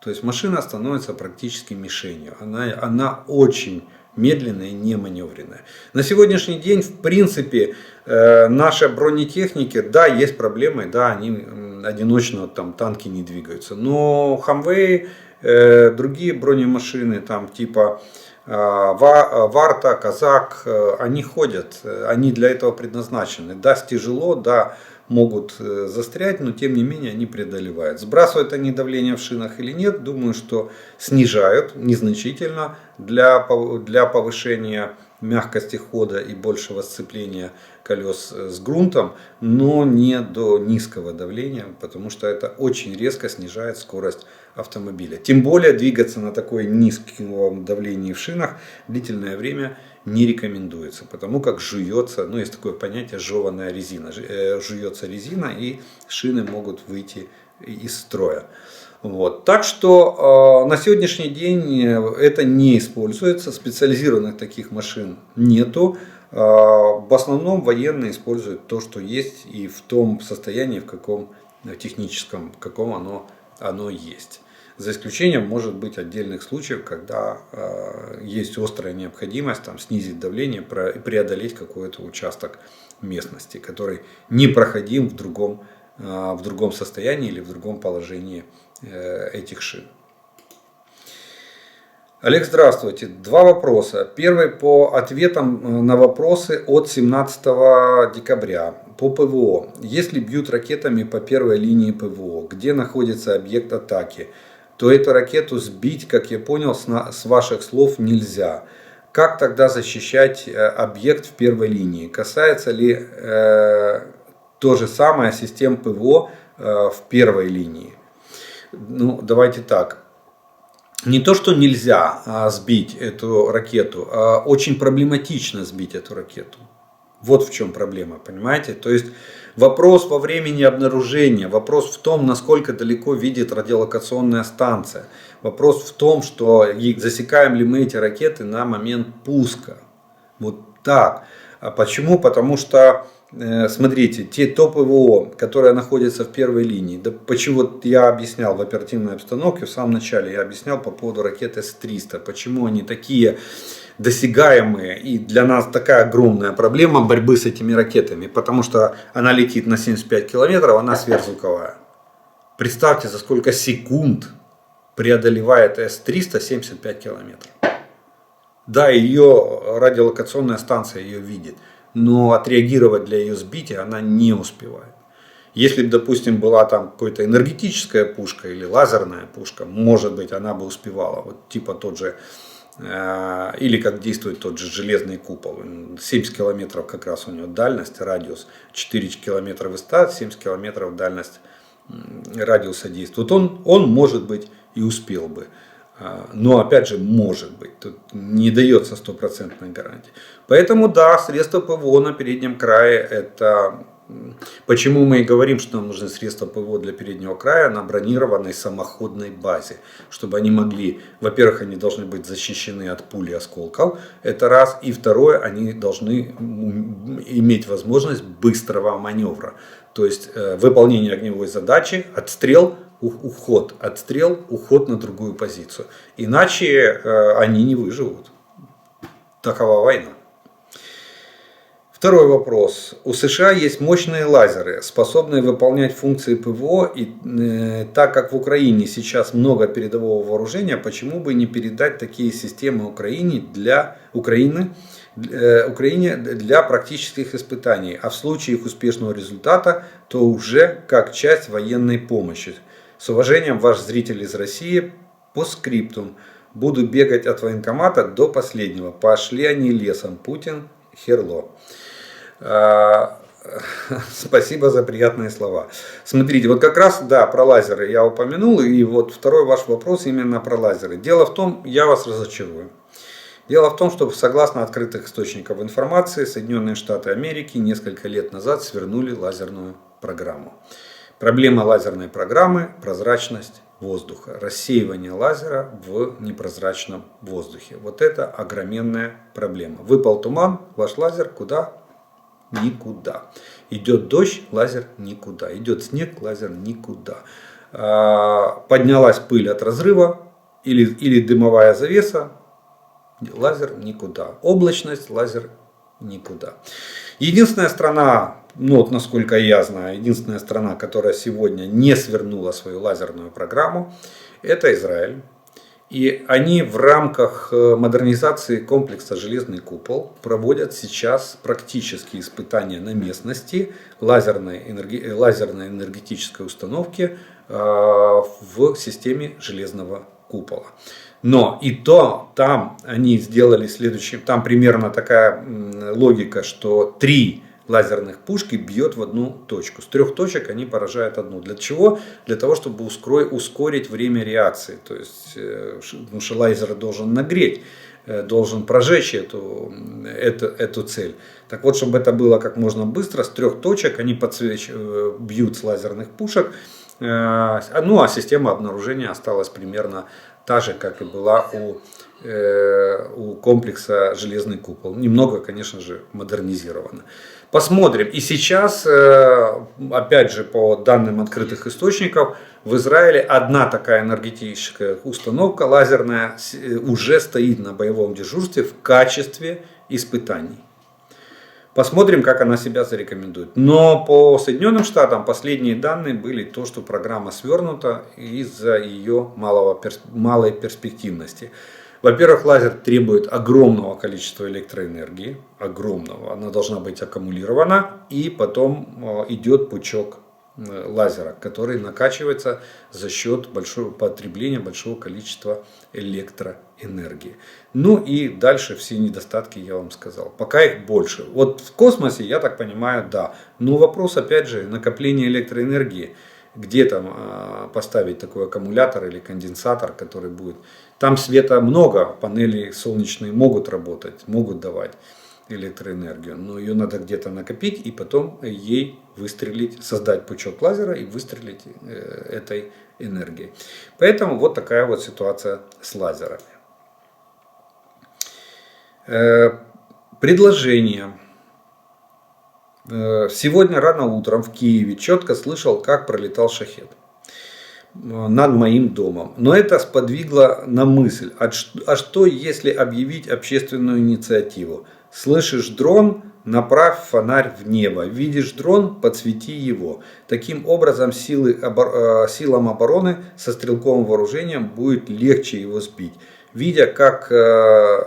То есть машина становится практически мишенью. Она очень медленная и не маневренная. На сегодняшний день, в принципе, наши бронетехники, да, есть проблемы, да, они одиночно, там танки не двигаются. Но Хамвей, другие бронемашины, там типа Варта, Казак, они ходят, они для этого предназначены. Да, тяжело, да, могут застрять, но тем не менее они преодолевают. Сбрасывают они давление в шинах или нет, думаю, что снижают незначительно для повышения мягкости хода и большего сцепления колес с грунтом, но не до низкого давления, потому что это очень резко снижает скорость автомобиля. Тем более двигаться на такой низком давлении в шинах длительное время не рекомендуется, потому как жуется, есть такое понятие жеваная резина, жуется резина и шины могут выйти из строя. Вот. Так что на сегодняшний день это не используется, специализированных таких машин нету. В основном военные используют то, что есть, и в том состоянии, в каком техническом, в каком оно есть. За исключением, может быть, отдельных случаев, когда есть острая необходимость там, снизить давление и преодолеть какой-то участок местности, который непроходим в другом состоянии или в другом положении этих шин. Олег, здравствуйте. Два вопроса. Первый по ответам на вопросы от 17 декабря. По ПВО. Если бьют ракетами по первой линии ПВО, где находится объект атаки, то эту ракету сбить, как я понял, с ваших слов нельзя. Как тогда защищать объект в первой линии? Касается ли то же самое систем ПВО в первой линии? Ну, давайте так. Не то, что нельзя сбить эту ракету, а очень проблематично сбить эту ракету. Вот в чем проблема, понимаете? То есть вопрос во времени обнаружения, вопрос в том, насколько далеко видит радиолокационная станция. Вопрос в том, что засекаем ли мы эти ракеты на момент пуска. Вот так. А почему? Потому что, смотрите, то ПВО, которое находится в первой линии, да почему вот я объяснял в оперативной обстановке, в самом начале я объяснял по поводу ракет С-300, почему они такие досягаемые, и для нас такая огромная проблема борьбы с этими ракетами, потому что она летит на 75 километров, она сверхзвуковая. Представьте, за сколько секунд преодолевает С-300 75 километров. Да, ее радиолокационная станция ее видит, но отреагировать для ее сбития она не успевает. Если бы, допустим, была там какая-то энергетическая пушка или лазерная пушка, может быть, она бы успевала. Вот типа тот же, или как действует тот же железный купол. 70 километров как раз у него дальность, радиус 4 километра высота, 70 километров дальность радиуса действия. Вот он может быть и успел бы. Но опять же, может быть, тут не дается стопроцентной гарантии. Поэтому да, средства ПВО на переднем крае, это почему мы и говорим, что нам нужны средства ПВО для переднего края на бронированной самоходной базе. Чтобы они могли, во-первых, они должны быть защищены от пули и осколков, это раз. И второе, они должны иметь возможность быстрого маневра. То есть выполнение огневой задачи, отстрел, уход, отстрел, уход на другую позицию. Иначе они не выживут. Такова война. Второй вопрос. У США есть мощные лазеры, способные выполнять функции ПВО. И так как в Украине сейчас много передового вооружения, почему бы не передать такие системы Украине для практических испытаний, а в случае их успешного результата, то уже как часть военной помощи. С уважением, ваш зритель из России. По скриптум. Буду бегать от военкомата до последнего. Пошли они лесом. Путин, Херло. Спасибо за приятные слова. Смотрите, вот как раз, да, про лазеры я упомянул. И вот второй ваш вопрос именно про лазеры. Дело в том, я вас разочарую. Дело в том, что согласно открытых источников информации, Соединенные Штаты Америки несколько лет назад свернули лазерную программу. Проблема лазерной программы – прозрачность воздуха. Рассеивание лазера в непрозрачном воздухе. Вот это огроменная проблема. Выпал туман, ваш лазер куда? Никуда. Идет дождь, лазер никуда. Идет снег, лазер никуда. Поднялась пыль от разрыва или дымовая завеса, лазер никуда. Облачность, лазер никуда. Единственная страна, ну вот насколько я знаю, единственная страна, которая сегодня не свернула свою лазерную программу, это Израиль. И они в рамках модернизации комплекса «Железный купол» проводят сейчас практические испытания на местности лазерной энергетической установки в системе «Железного купола». Но и то там они сделали следующее, там примерно такая логика, что 3 лазерных пушки бьет в одну точку. С 3 точек они поражают одну. Для чего? Для того, чтобы ускорить время реакции. То есть, потому что лазер должен нагреть, должен прожечь эту цель. Так вот, чтобы это было как можно быстро, с 3 точек они бьют с лазерных пушек. Ну а система обнаружения осталась примерно та же, как и была у комплекса «Железный купол». Немного, конечно же, модернизирована. Посмотрим. И сейчас, опять же, по данным открытых источников, в Израиле одна такая энергетическая установка лазерная уже стоит на боевом дежурстве в качестве испытаний. Посмотрим, как она себя зарекомендует. Но по Соединенным Штатам последние данные были то, что программа свернута из-за ее малой перспективности. Во-первых, лазер требует огромного количества электроэнергии. Огромного. Она должна быть аккумулирована. И потом идет пучок лазера, который накачивается за счет большого потребления большого количества электроэнергии. Ну и дальше все недостатки я вам сказал. Пока их больше. Вот в космосе, я так понимаю, да. Но вопрос, опять же, накопления электроэнергии. Где там поставить такой аккумулятор или конденсатор, который будет. Там света много, панели солнечные могут работать, могут давать электроэнергию, но ее надо где-то накопить и потом ей выстрелить, создать пучок лазера и выстрелить этой энергией. Поэтому вот такая вот ситуация с лазерами. Предложение. Сегодня рано утром в Киеве четко слышал, как пролетал шахед над моим домом. Но это сподвигло на мысль, а что если объявить общественную инициативу? Слышишь дрон, направь фонарь в небо. Видишь дрон, подсвети его. Таким образом силам обороны со стрелковым вооружением будет легче его сбить. Видя, как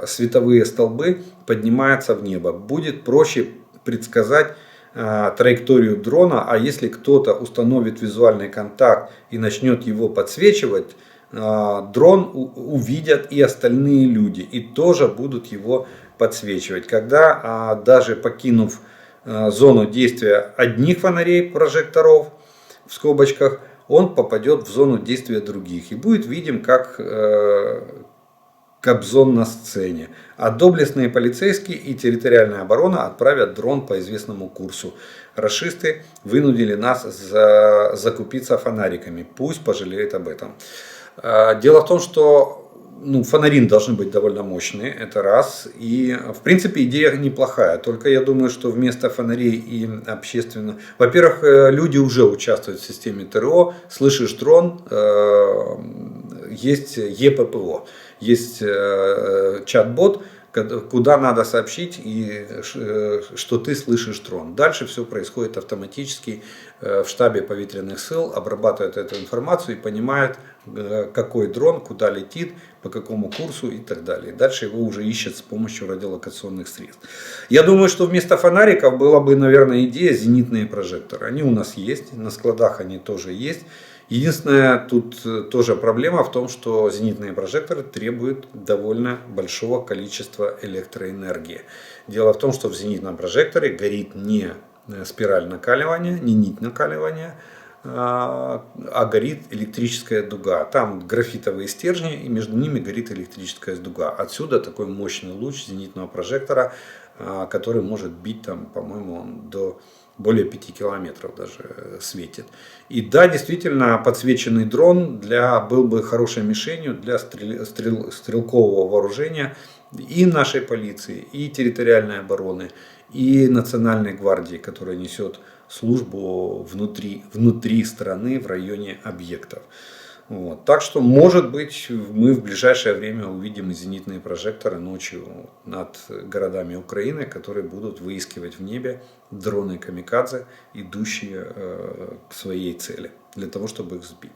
световые столбы поднимаются в небо, будет проще предсказать траекторию дрона, а если кто-то установит визуальный контакт и начнет его подсвечивать, дрон увидят и остальные люди и тоже будут его подсвечивать. Когда даже покинув зону действия одних фонарей, прожекторов, в скобочках, он попадет в зону действия других и будет видим как Кобзон на сцене. А доблестные полицейские и территориальная оборона отправят дрон по известному курсу. Рашисты вынудили нас закупиться фонариками. Пусть пожалеют об этом. Дело в том, что фонари должны быть довольно мощные, это раз. И в принципе идея неплохая. Только я думаю, что вместо фонарей и общественно... Во-первых, люди уже участвуют в системе ТРО. Слышишь дрон, есть ЕППО. Есть чат-бот, куда надо сообщить, и что ты слышишь дрон. Дальше все происходит автоматически в штабе повітряних сил, обрабатывают эту информацию и понимают, какой дрон, куда летит, по какому курсу и так далее. Дальше его уже ищут с помощью радиолокационных средств. Я думаю, что вместо фонариков была бы, наверное, идея зенитные прожекторы. Они у нас есть, на складах они тоже есть. Единственная тут тоже проблема в том, что зенитные прожекторы требуют довольно большого количества электроэнергии. Дело в том, что в зенитном прожекторе горит не спираль накаливания, не нить накаливания, а горит электрическая дуга. Там графитовые стержни, и между ними горит электрическая дуга. Отсюда такой мощный луч зенитного прожектора, который может бить там, по-моему, до более 5 километров даже светит. И да, действительно, подсвеченный дрон был бы хорошей мишенью для стрелкового вооружения и нашей полиции, и территориальной обороны, и национальной гвардии, которая несет службу внутри страны в районе объектов. Вот. Так что, может быть, мы в ближайшее время увидим и зенитные прожекторы ночью над городами Украины, которые будут выискивать в небе дроны камикадзе, идущие к своей цели, для того, чтобы их сбить.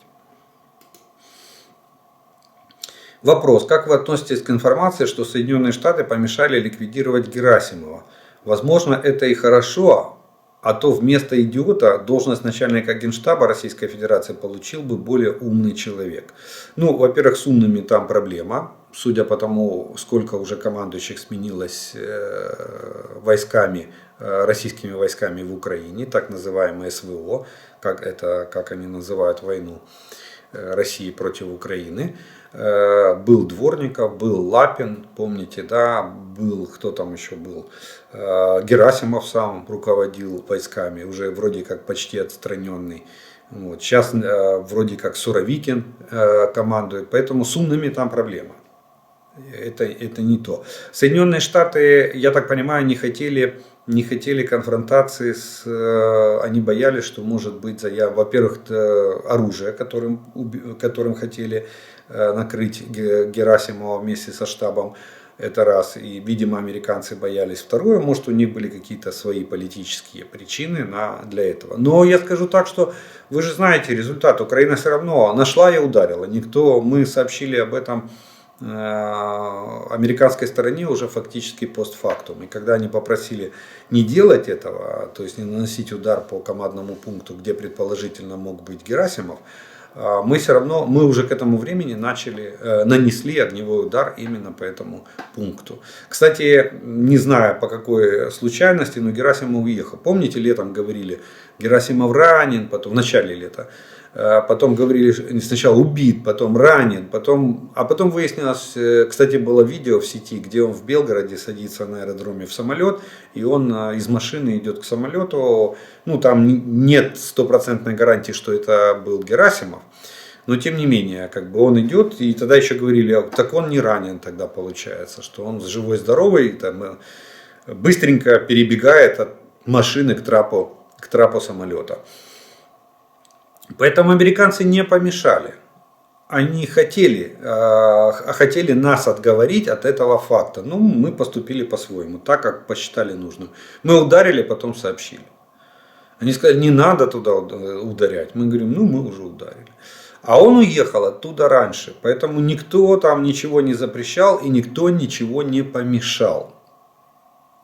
Вопрос. Как вы относитесь к информации, что Соединенные Штаты помешали ликвидировать Герасимова? Возможно, это и хорошо, а то вместо идиота должность начальника Генштаба Российской Федерации получил бы более умный человек. Во-первых, с умными там проблема. Судя по тому, сколько уже командующих сменилось российскими войсками в Украине, так называемое СВО, как они называют войну России против Украины. Был Дворников, был Лапин, помните, да, кто там еще был, Герасимов сам руководил войсками, уже вроде как почти отстраненный. Вот. Сейчас вроде как Суровикин командует, поэтому с умными там проблема. Это не то. Соединенные Штаты, я так понимаю, не хотели конфронтации они боялись, что может быть заява. Во-первых, оружие, которым хотели накрыть Герасимова вместе со штабом. Это раз. И, видимо, американцы боялись. Второе, может, у них были какие-то свои политические причины для этого. Но я скажу так, что вы же знаете результат. Украина все равно нашла и ударила. Мы сообщили об этом американской стороне уже фактически постфактум. И когда они попросили не делать этого, то есть не наносить удар по командному пункту, где предположительно мог быть Герасимов, мы уже к этому времени нанесли огневой удар именно по этому пункту. Кстати, не знаю по какой случайности, но Герасимов уехал. Помните, летом говорили, Герасимов ранен, потом в начале лета. Потом говорили, сначала убит, потом ранен, а потом выяснилось, кстати, было видео в сети, где он в Белгороде садится на аэродроме в самолет, и он из машины идет к самолету. Ну, там нет стопроцентной гарантии, что это был Герасимов, но тем не менее, как бы он идет, и тогда еще говорили, так он не ранен тогда получается, что он живой-здоровый, там, быстренько перебегает от машины к трапу самолета. Поэтому американцы не помешали. Они хотели нас отговорить от этого факта. Но мы поступили по-своему, так как посчитали нужным. Мы ударили, потом сообщили. Они сказали, не надо туда ударять. Мы говорим, мы уже ударили. А он уехал оттуда раньше. Поэтому никто там ничего не запрещал и никто ничего не помешал.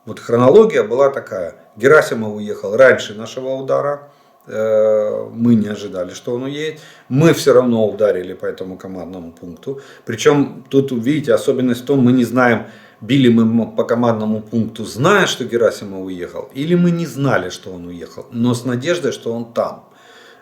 Вот хронология была такая. Герасимов уехал раньше нашего удара. Мы не ожидали, что он уедет. Мы все равно ударили по этому командному пункту. Причем тут, видите, особенность в том, мы не знаем, били мы по командному пункту, зная, что Герасимов уехал, или мы не знали, что он уехал, но с надеждой, что он там.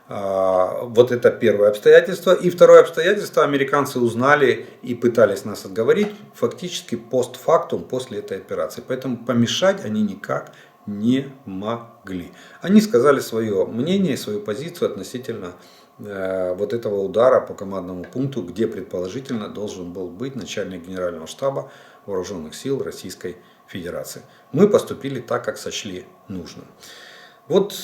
Вот это первое обстоятельство. И второе обстоятельство, американцы узнали и пытались нас отговорить фактически постфактум после этой операции. Поэтому помешать они никак не могли. Они сказали свое мнение, свою позицию относительно вот этого удара по командному пункту, где предположительно должен был быть начальник генерального штаба вооруженных сил Российской Федерации. Мы поступили так, как сочли нужным. Вот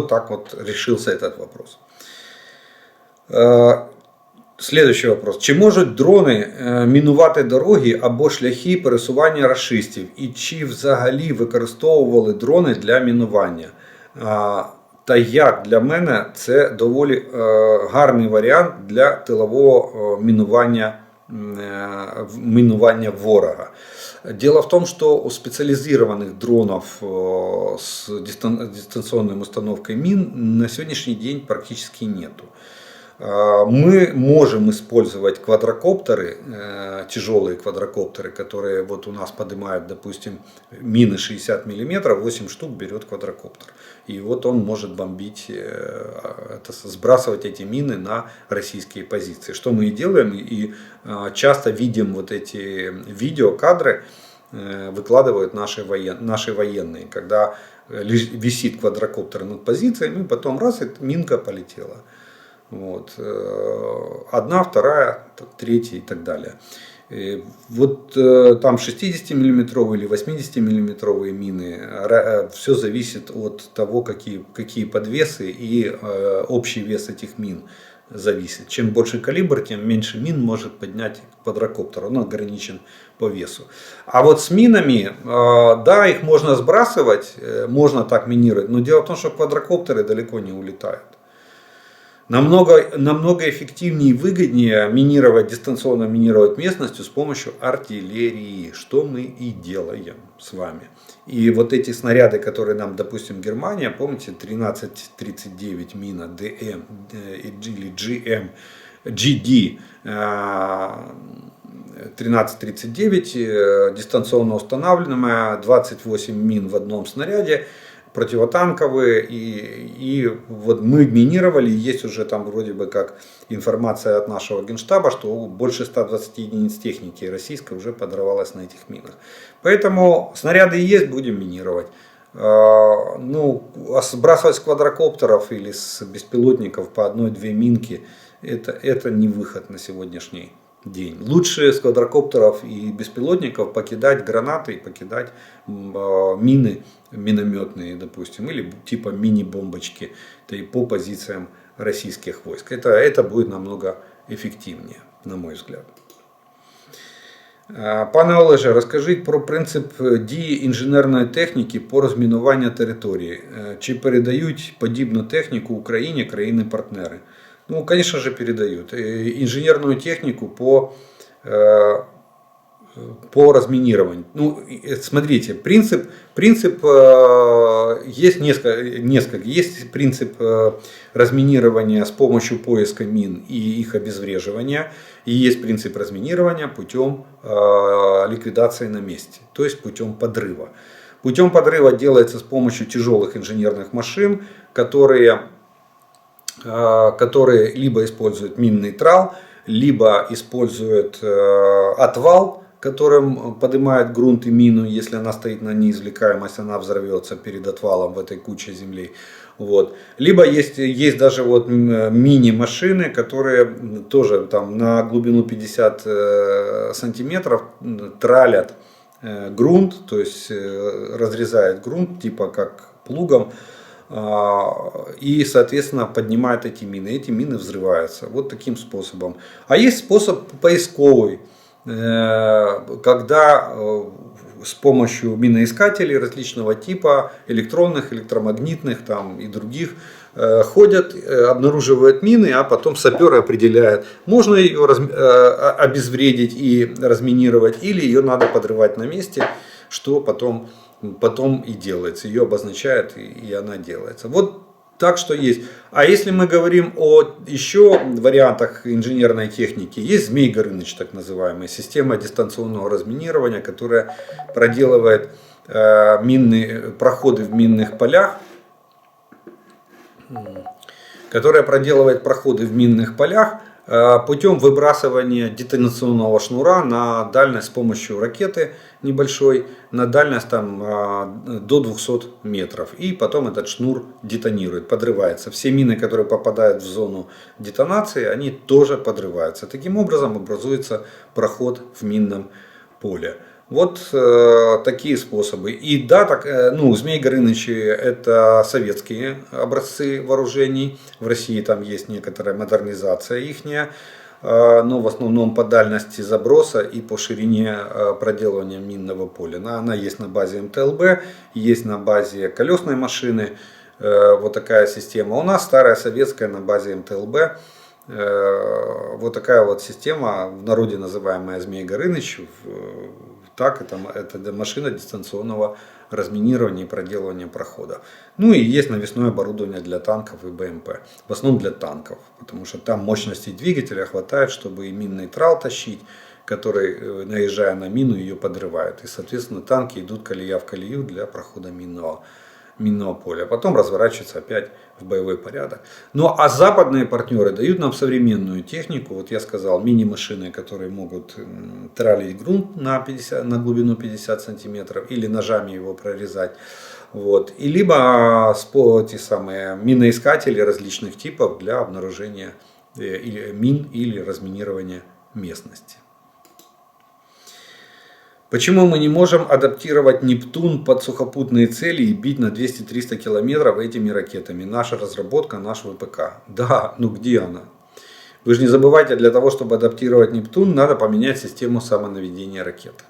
так вот решился этот вопрос. Слідуючий вопрос. Чи можуть дрони мінувати дороги або шляхи пересування рашистів? І чи взагалі використовували дрони для мінування? Та як для мене це доволі гарний варіант для тилового минування ворога. Дело в том, что у специализированных дронов с дистанционной установкой мин на сегодняшний день практически нету. Мы можем использовать квадрокоптеры, тяжелые квадрокоптеры, которые вот у нас поднимают, допустим, мины 60 мм, 8 штук берет квадрокоптер. И вот он может бомбить, сбрасывать эти мины на российские позиции. Что мы и делаем, и часто видим вот эти видеокадры, выкладывают наши военные, когда висит квадрокоптер над позициями, потом раз, и минка полетела. Вот. Одна, вторая, третья и так далее. И вот там 60-мм или 80-мм мины, все зависит от того, какие подвесы и общий вес этих мин зависит. Чем больше калибр, тем меньше мин может поднять квадрокоптер, он ограничен по весу. А вот с минами, да, их можно сбрасывать, можно так минировать, но дело в том, что квадрокоптеры далеко не улетают. Намного эффективнее и выгоднее дистанционно минировать местностью с помощью артиллерии, что мы и делаем с вами. И вот эти снаряды, которые нам, допустим, Германия, помните, 1339 мина ДМ или GM, GD 1339, дистанционно устанавливаемая, 28 мин в одном снаряде, противотанковые, и вот мы минировали, есть уже там вроде бы как информация от нашего генштаба, что больше 120 единиц техники российской уже подорвалось на этих минах. Поэтому снаряды есть, будем минировать. Ну, сбрасывать с квадрокоптеров или с беспилотников по одной-две минки, это не выход на сегодняшний день. Лучше с квадрокоптеров и беспилотников покидать гранаты, покидать мины минометные, допустим, или типа мини-бомбочки по позициям российских войск. Это будет намного эффективнее, на мой взгляд. Пане Олеже, розкажіть про принцип дії інженерної техніки по розмінуванню території. Чи передають подібну техніку Україні країни-партнери? Ну, конечно же, передают. Инженерную технику по разминированию. Ну, смотрите, принцип есть несколько. Есть принцип разминирования с помощью поиска мин и их обезвреживания. И есть принцип разминирования путем ликвидации на месте, то есть путем подрыва. Путем подрыва делается с помощью тяжелых инженерных машин, которые либо используют мин-нейтрал, либо используют отвал, которым поднимает грунт и мину. Если она стоит на неизвлекаемость, она взорвется перед отвалом в этой куче земли. Вот. Либо есть даже вот мини-машины, которые тоже там на глубину 50 сантиметров тралят грунт, то есть разрезают грунт типа как плугом. И, соответственно, поднимает эти мины. Эти мины взрываются. Вот таким способом. А есть способ поисковый, когда с помощью миноискателей различного типа, электронных, электромагнитных там, и других, ходят, обнаруживают мины, а потом саперы определяют, можно ее обезвредить и разминировать, или ее надо подрывать на месте, что потом и делается. Ее обозначают, и она делается. Вот так что есть. А если мы говорим о еще вариантах инженерной техники, есть Змей Горыныч, так называемая система дистанционного разминирования, которая проделывает проходы в минных полях, путем выбрасывания детонационного шнура на дальность с помощью ракеты небольшой, на дальность там, до 200 метров. И потом этот шнур детонирует, подрывается. Все мины, которые попадают в зону детонации, они тоже подрываются. Таким образом образуется проход в минном поле. Вот такие способы. И да, Змей Горынычи это советские образцы вооружений. В России там есть некоторая модернизация ихняя, но в основном по дальности заброса и по ширине проделывания минного поля. Она есть на базе МТЛБ, есть на базе колесной машины. Вот такая система. У нас старая советская на базе МТЛБ. Вот такая вот система, в народе называемая Змей Горыныч. Так, это машина дистанционного разминирования и проделывания прохода. Ну и есть навесное оборудование для танков и БМП. В основном для танков, потому что там мощности двигателя хватает, чтобы и мин-нейтрал тащить, который, наезжая на мину, ее подрывает. И, соответственно, танки идут колея в колею для прохода минного поля. Потом разворачиваются опять в боевой порядок. Ну а западные партнеры дают нам современную технику. Вот я сказал, мини-машины, которые могут тралить грунт на глубину 50 сантиметров или ножами его прорезать. Вот. И либо те самые миноискатели различных типов для обнаружения мин или разминирования местности. Почему мы не можем адаптировать Нептун под сухопутные цели и бить на 200-300 километров этими ракетами? Наша разработка, наш ВПК. Да, ну где она? Вы же не забывайте, для того, чтобы адаптировать Нептун, надо поменять систему самонаведения ракеты.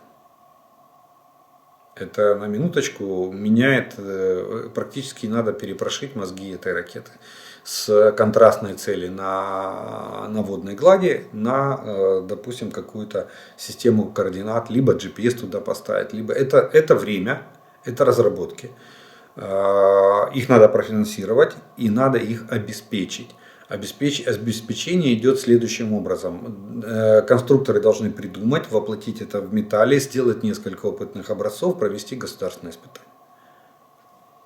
Это на минуточку меняет, практически надо перепрошить мозги этой ракеты. С контрастной цели на водной глади на, допустим, какую-то систему координат, либо GPS туда поставить, либо это время, это разработки. Их надо профинансировать и надо их обеспечить. Обеспечение идет следующим образом. Конструкторы должны придумать, воплотить это в металле, сделать несколько опытных образцов, провести государственное испытание.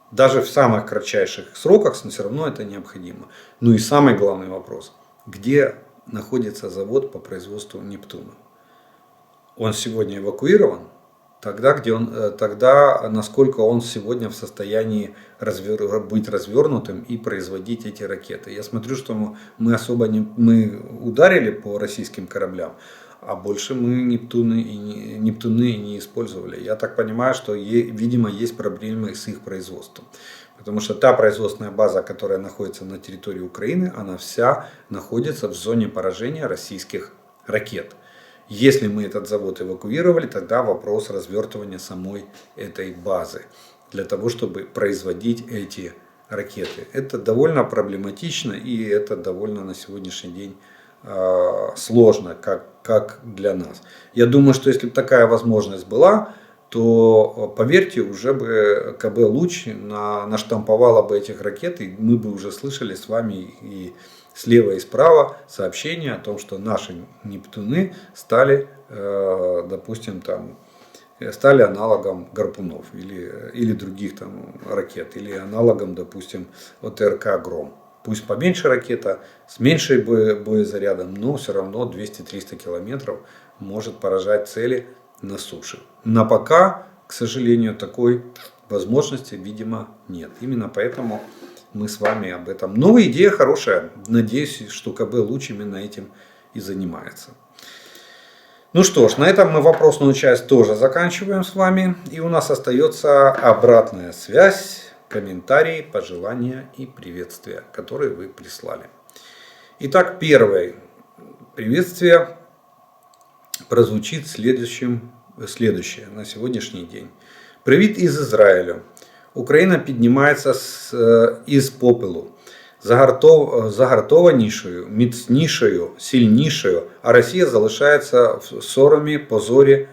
Даже в самых кратчайших сроках, но все равно это необходимо. Ну и самый главный вопрос. Где находится завод по производству Нептуна? Он сегодня эвакуирован? тогда насколько он сегодня в состоянии быть развернутым и производить эти ракеты. Я смотрю, что мы ударили по российским кораблям, а больше мы Нептуны и не использовали. Я так понимаю, что, видимо, есть проблемы с их производством. Потому что та производственная база, которая находится на территории Украины, она вся находится в зоне поражения российских ракет. Если мы этот завод эвакуировали, тогда вопрос развертывания самой этой базы, для того, чтобы производить эти ракеты. Это довольно проблематично, и это довольно на сегодняшний день сложно, как для нас. Я думаю, что если бы такая возможность была, то, поверьте, уже бы КБ «Луч» наштамповала бы этих ракет, и мы бы уже слышали с вами и слева и справа сообщения о том, что наши «Нептуны» стали, допустим, стали аналогом «Гарпунов» или других ракет, или аналогом, допустим, ОТРК «Гром». Пусть поменьше ракета, с меньшей боезарядом, но все равно 200-300 километров может поражать цели на суше. Но пока, к сожалению, такой возможности, видимо, нет. Именно поэтому мы с вами об этом. Но идея хорошая. Надеюсь, что КБ «Луч» именно этим и занимается. Ну что ж, на этом мы вопросную часть тоже заканчиваем с вами. И у нас остается обратная связь, комментарии, пожелания и приветствия, которые вы прислали. Итак, первое приветствие прозвучит следующее на сегоднішній день. Привіт із Ізраїлю. Україна піднімається із попелу. Загартованішою, міцнішою, сильнішою, а Росія залишається в соромі, позорі,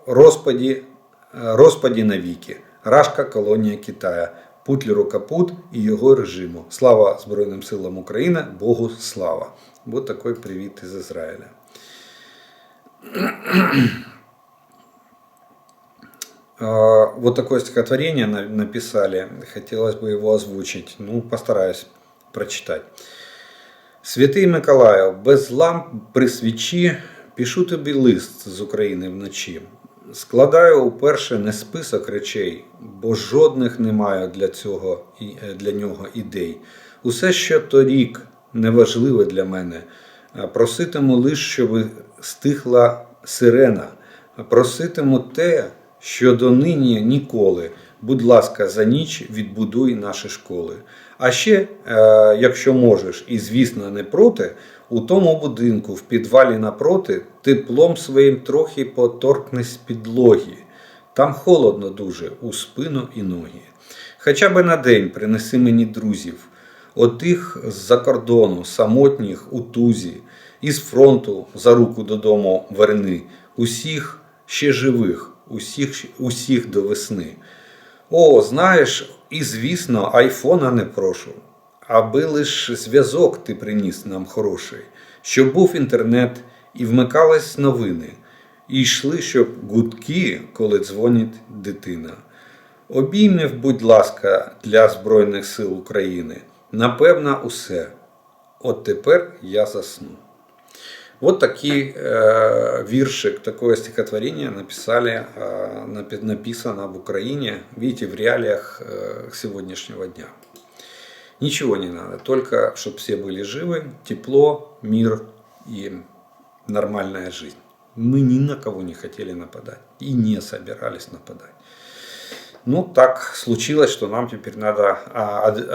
розпаді навіки. Рашка колонія Китая. Путлеру капут і його режиму. Слава Збройним силам України, Богу слава. Вот такой привіт із Ізраїля. Вот такое стихотворение написали. Хотелось бы его озвучить. Ну, постараюсь прочитать. Святий Миколаїв, без ламп при свічі пишу тобі лист з України вночі. Складаю уперше не список речей, бо жодних не маю для нього ідей. Усе, що торік неважливе для мене, проситиму лиш, щоб стихла сирена. Проситиму те, що донині ніколи. Будь ласка, за ніч відбудуй наші школи. А ще, якщо можеш, і звісно не проти, у тому будинку в підвалі напроти теплом своїм трохи поторкнись підлоги. Там холодно дуже у спину і ноги. Хоча би на день принеси мені друзів, отих з-за кордону, самотніх у тузі, із фронту за руку додому верни, усіх ще живих, усіх до весни. О, знаєш, і звісно, айфона не прошу, аби лиш зв'язок ти приніс нам хороший, щоб був інтернет і вмикались новини, і йшли, щоб гудки, коли дзвонить дитина. Обіймів, будь ласка, для Збройних сил України. Напевно, усе. От тепер я засну. Вот такой виршик, такое стихотворение написано в Украине, видите, в реалиях сегодняшнего дня. Ничего не надо, только чтобы все были живы, тепло, мир и нормальная жизнь. Мы ни на кого не хотели нападать и не собирались нападать. Ну, так случилось, что нам теперь надо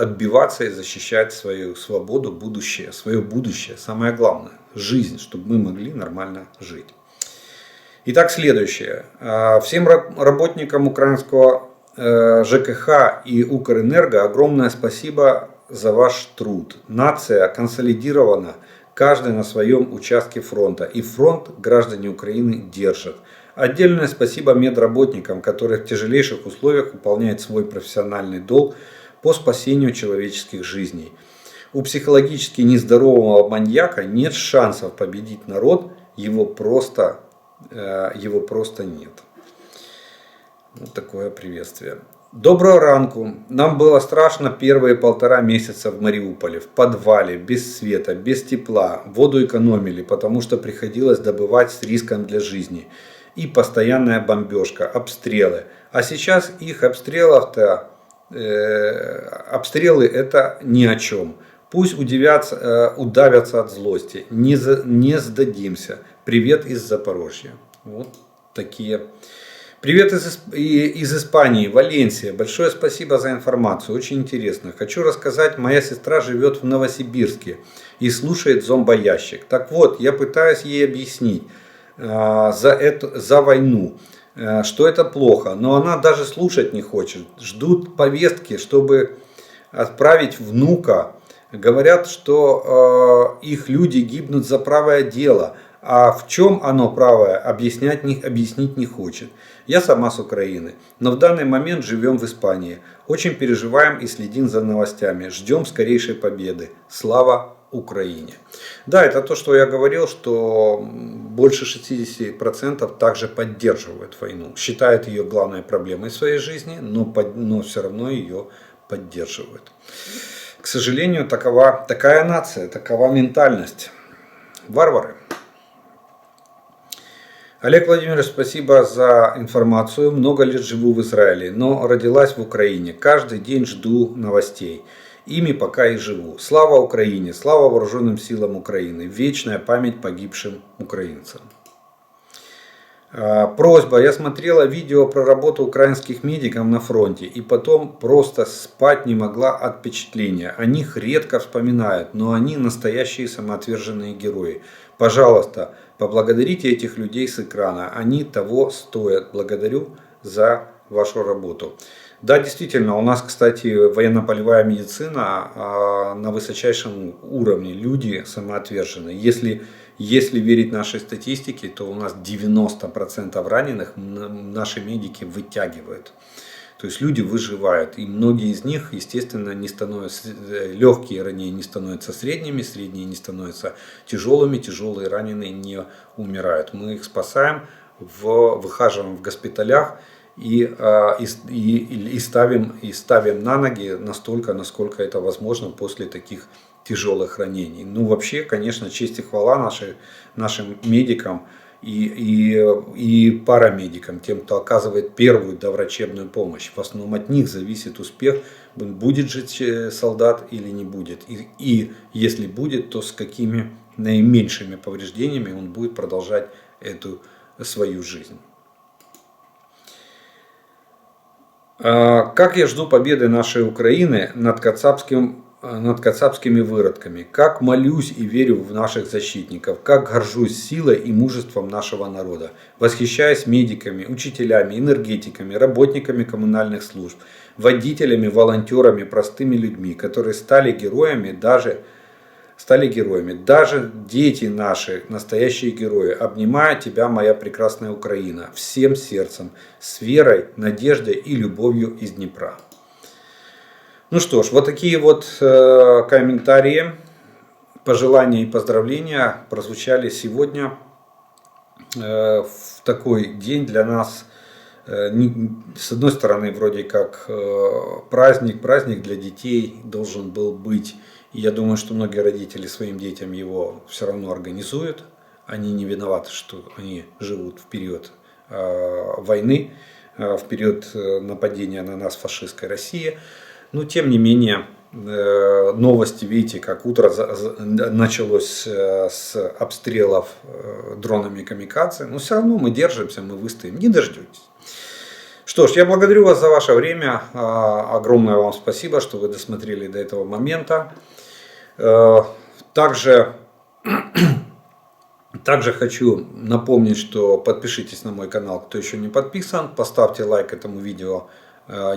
отбиваться и защищать свою свободу, будущее, свое будущее. Самое главное, жизнь, чтобы мы могли нормально жить. Итак, следующее. Всем работникам украинского ЖКХ и Укрэнерго огромное спасибо за ваш труд. Нация консолидирована, каждый на своем участке фронта. И фронт граждане Украины держат. Отдельное спасибо медработникам, которые в тяжелейших условиях выполняют свой профессиональный долг по спасению человеческих жизней. У психологически нездорового маньяка нет шансов победить народ, его просто нет. Вот такое приветствие. Доброго ранку. Нам было страшно первые 1,5 месяца в Мариуполе, в подвале, без света, без тепла. Воду экономили, потому что приходилось добывать с риском для жизни. и постоянная бомбежка, обстрелы. А сейчас их обстрелы это ни о чем. Пусть удавятся от злости. Не сдадимся. Привет из Запорожья. Вот такие. Привет из Испании, Валенсия. Большое спасибо за информацию. Очень интересно. Хочу рассказать, моя сестра живет в Новосибирске и слушает зомбоящик. Так вот, я пытаюсь ей объяснить за войну, что это плохо. Но она даже слушать не хочет. Ждут повестки, чтобы отправить внука. Говорят, что их люди гибнут за правое дело. А в чем оно правое, объяснить не хочет. Я сама с Украины, но в данный момент живем в Испании. Очень переживаем и следим за новостями. Ждем скорейшей победы. Слава Украине. Да, это то, что я говорил, что больше 60% также поддерживают войну. Считают ее главной проблемой в своей жизни, но все равно ее поддерживают. К сожалению, такая нация, такова ментальность. Варвары. Олег Владимирович, спасибо за информацию. Много лет живу в Израиле, но родилась в Украине. Каждый день жду новостей. Ими пока и живу. Слава Украине, слава вооруженным силам Украины. Вечная память погибшим украинцам. Просьба. Я смотрела видео про работу украинских медиков на фронте и потом просто спать не могла от впечатления. О них редко вспоминают, но они настоящие самоотверженные герои. Пожалуйста, поблагодарите этих людей с экрана. Они того стоят. Благодарю за вашу работу. Да, действительно, у нас, кстати, военно-полевая медицина на высочайшем уровне. Люди самоотверженные. Если верить нашей статистике, то у нас 90% раненых наши медики вытягивают. То есть люди выживают. И многие из них, естественно, не становятся, легкие ранения не становятся средними, средние не становятся тяжелыми, тяжелые раненые не умирают. Мы их спасаем, выхаживаем в госпиталях и ставим на ноги настолько, насколько это возможно после таких тяжелых ранений. Ну, вообще, конечно, честь и хвала нашим медикам и парамедикам, тем, кто оказывает первую доврачебную помощь. В основном от них зависит успех, будет жить солдат или не будет. И если будет, то с какими наименьшими повреждениями он будет продолжать эту свою жизнь. Как я жду победы нашей Украины над кацапскими выродками, как молюсь и верю в наших защитников, как горжусь силой и мужеством нашего народа, восхищаюсь медиками, учителями, энергетиками, работниками коммунальных служб, водителями, волонтерами, простыми людьми, которые стали героями, даже дети наши, настоящие герои. Обнимаю тебя, моя прекрасная Украина, всем сердцем, с верой, надеждой и любовью из Днепра. Ну что ж, вот такие вот комментарии, пожелания и поздравления прозвучали сегодня в такой день для нас. С одной стороны, вроде как праздник для детей должен был быть. И я думаю, что многие родители своим детям его все равно организуют. Они не виноваты, что они живут в период войны, в период нападения на нас фашистской России. Но тем не менее, новости, видите, как утро началось с обстрелов дронами камикадзе. Но все равно мы держимся, мы выстоим, не дождетесь. Что ж, я благодарю вас за ваше время. Огромное вам спасибо, что вы досмотрели до этого момента. Также хочу напомнить, что подпишитесь на мой канал, кто еще не подписан. Поставьте лайк этому видео,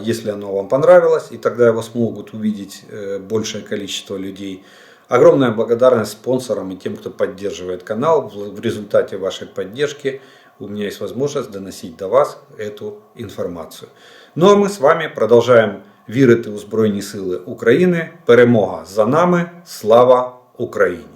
если оно вам понравилось. И тогда его смогут увидеть большее количество людей. Огромная благодарность спонсорам и тем, кто поддерживает канал. В результате вашей поддержки у меня есть возможность доносить до вас эту інформацію. Ну а ми з вами продовжуємо вірити у Збройні Сили України. Перемога за нами. Слава Україні!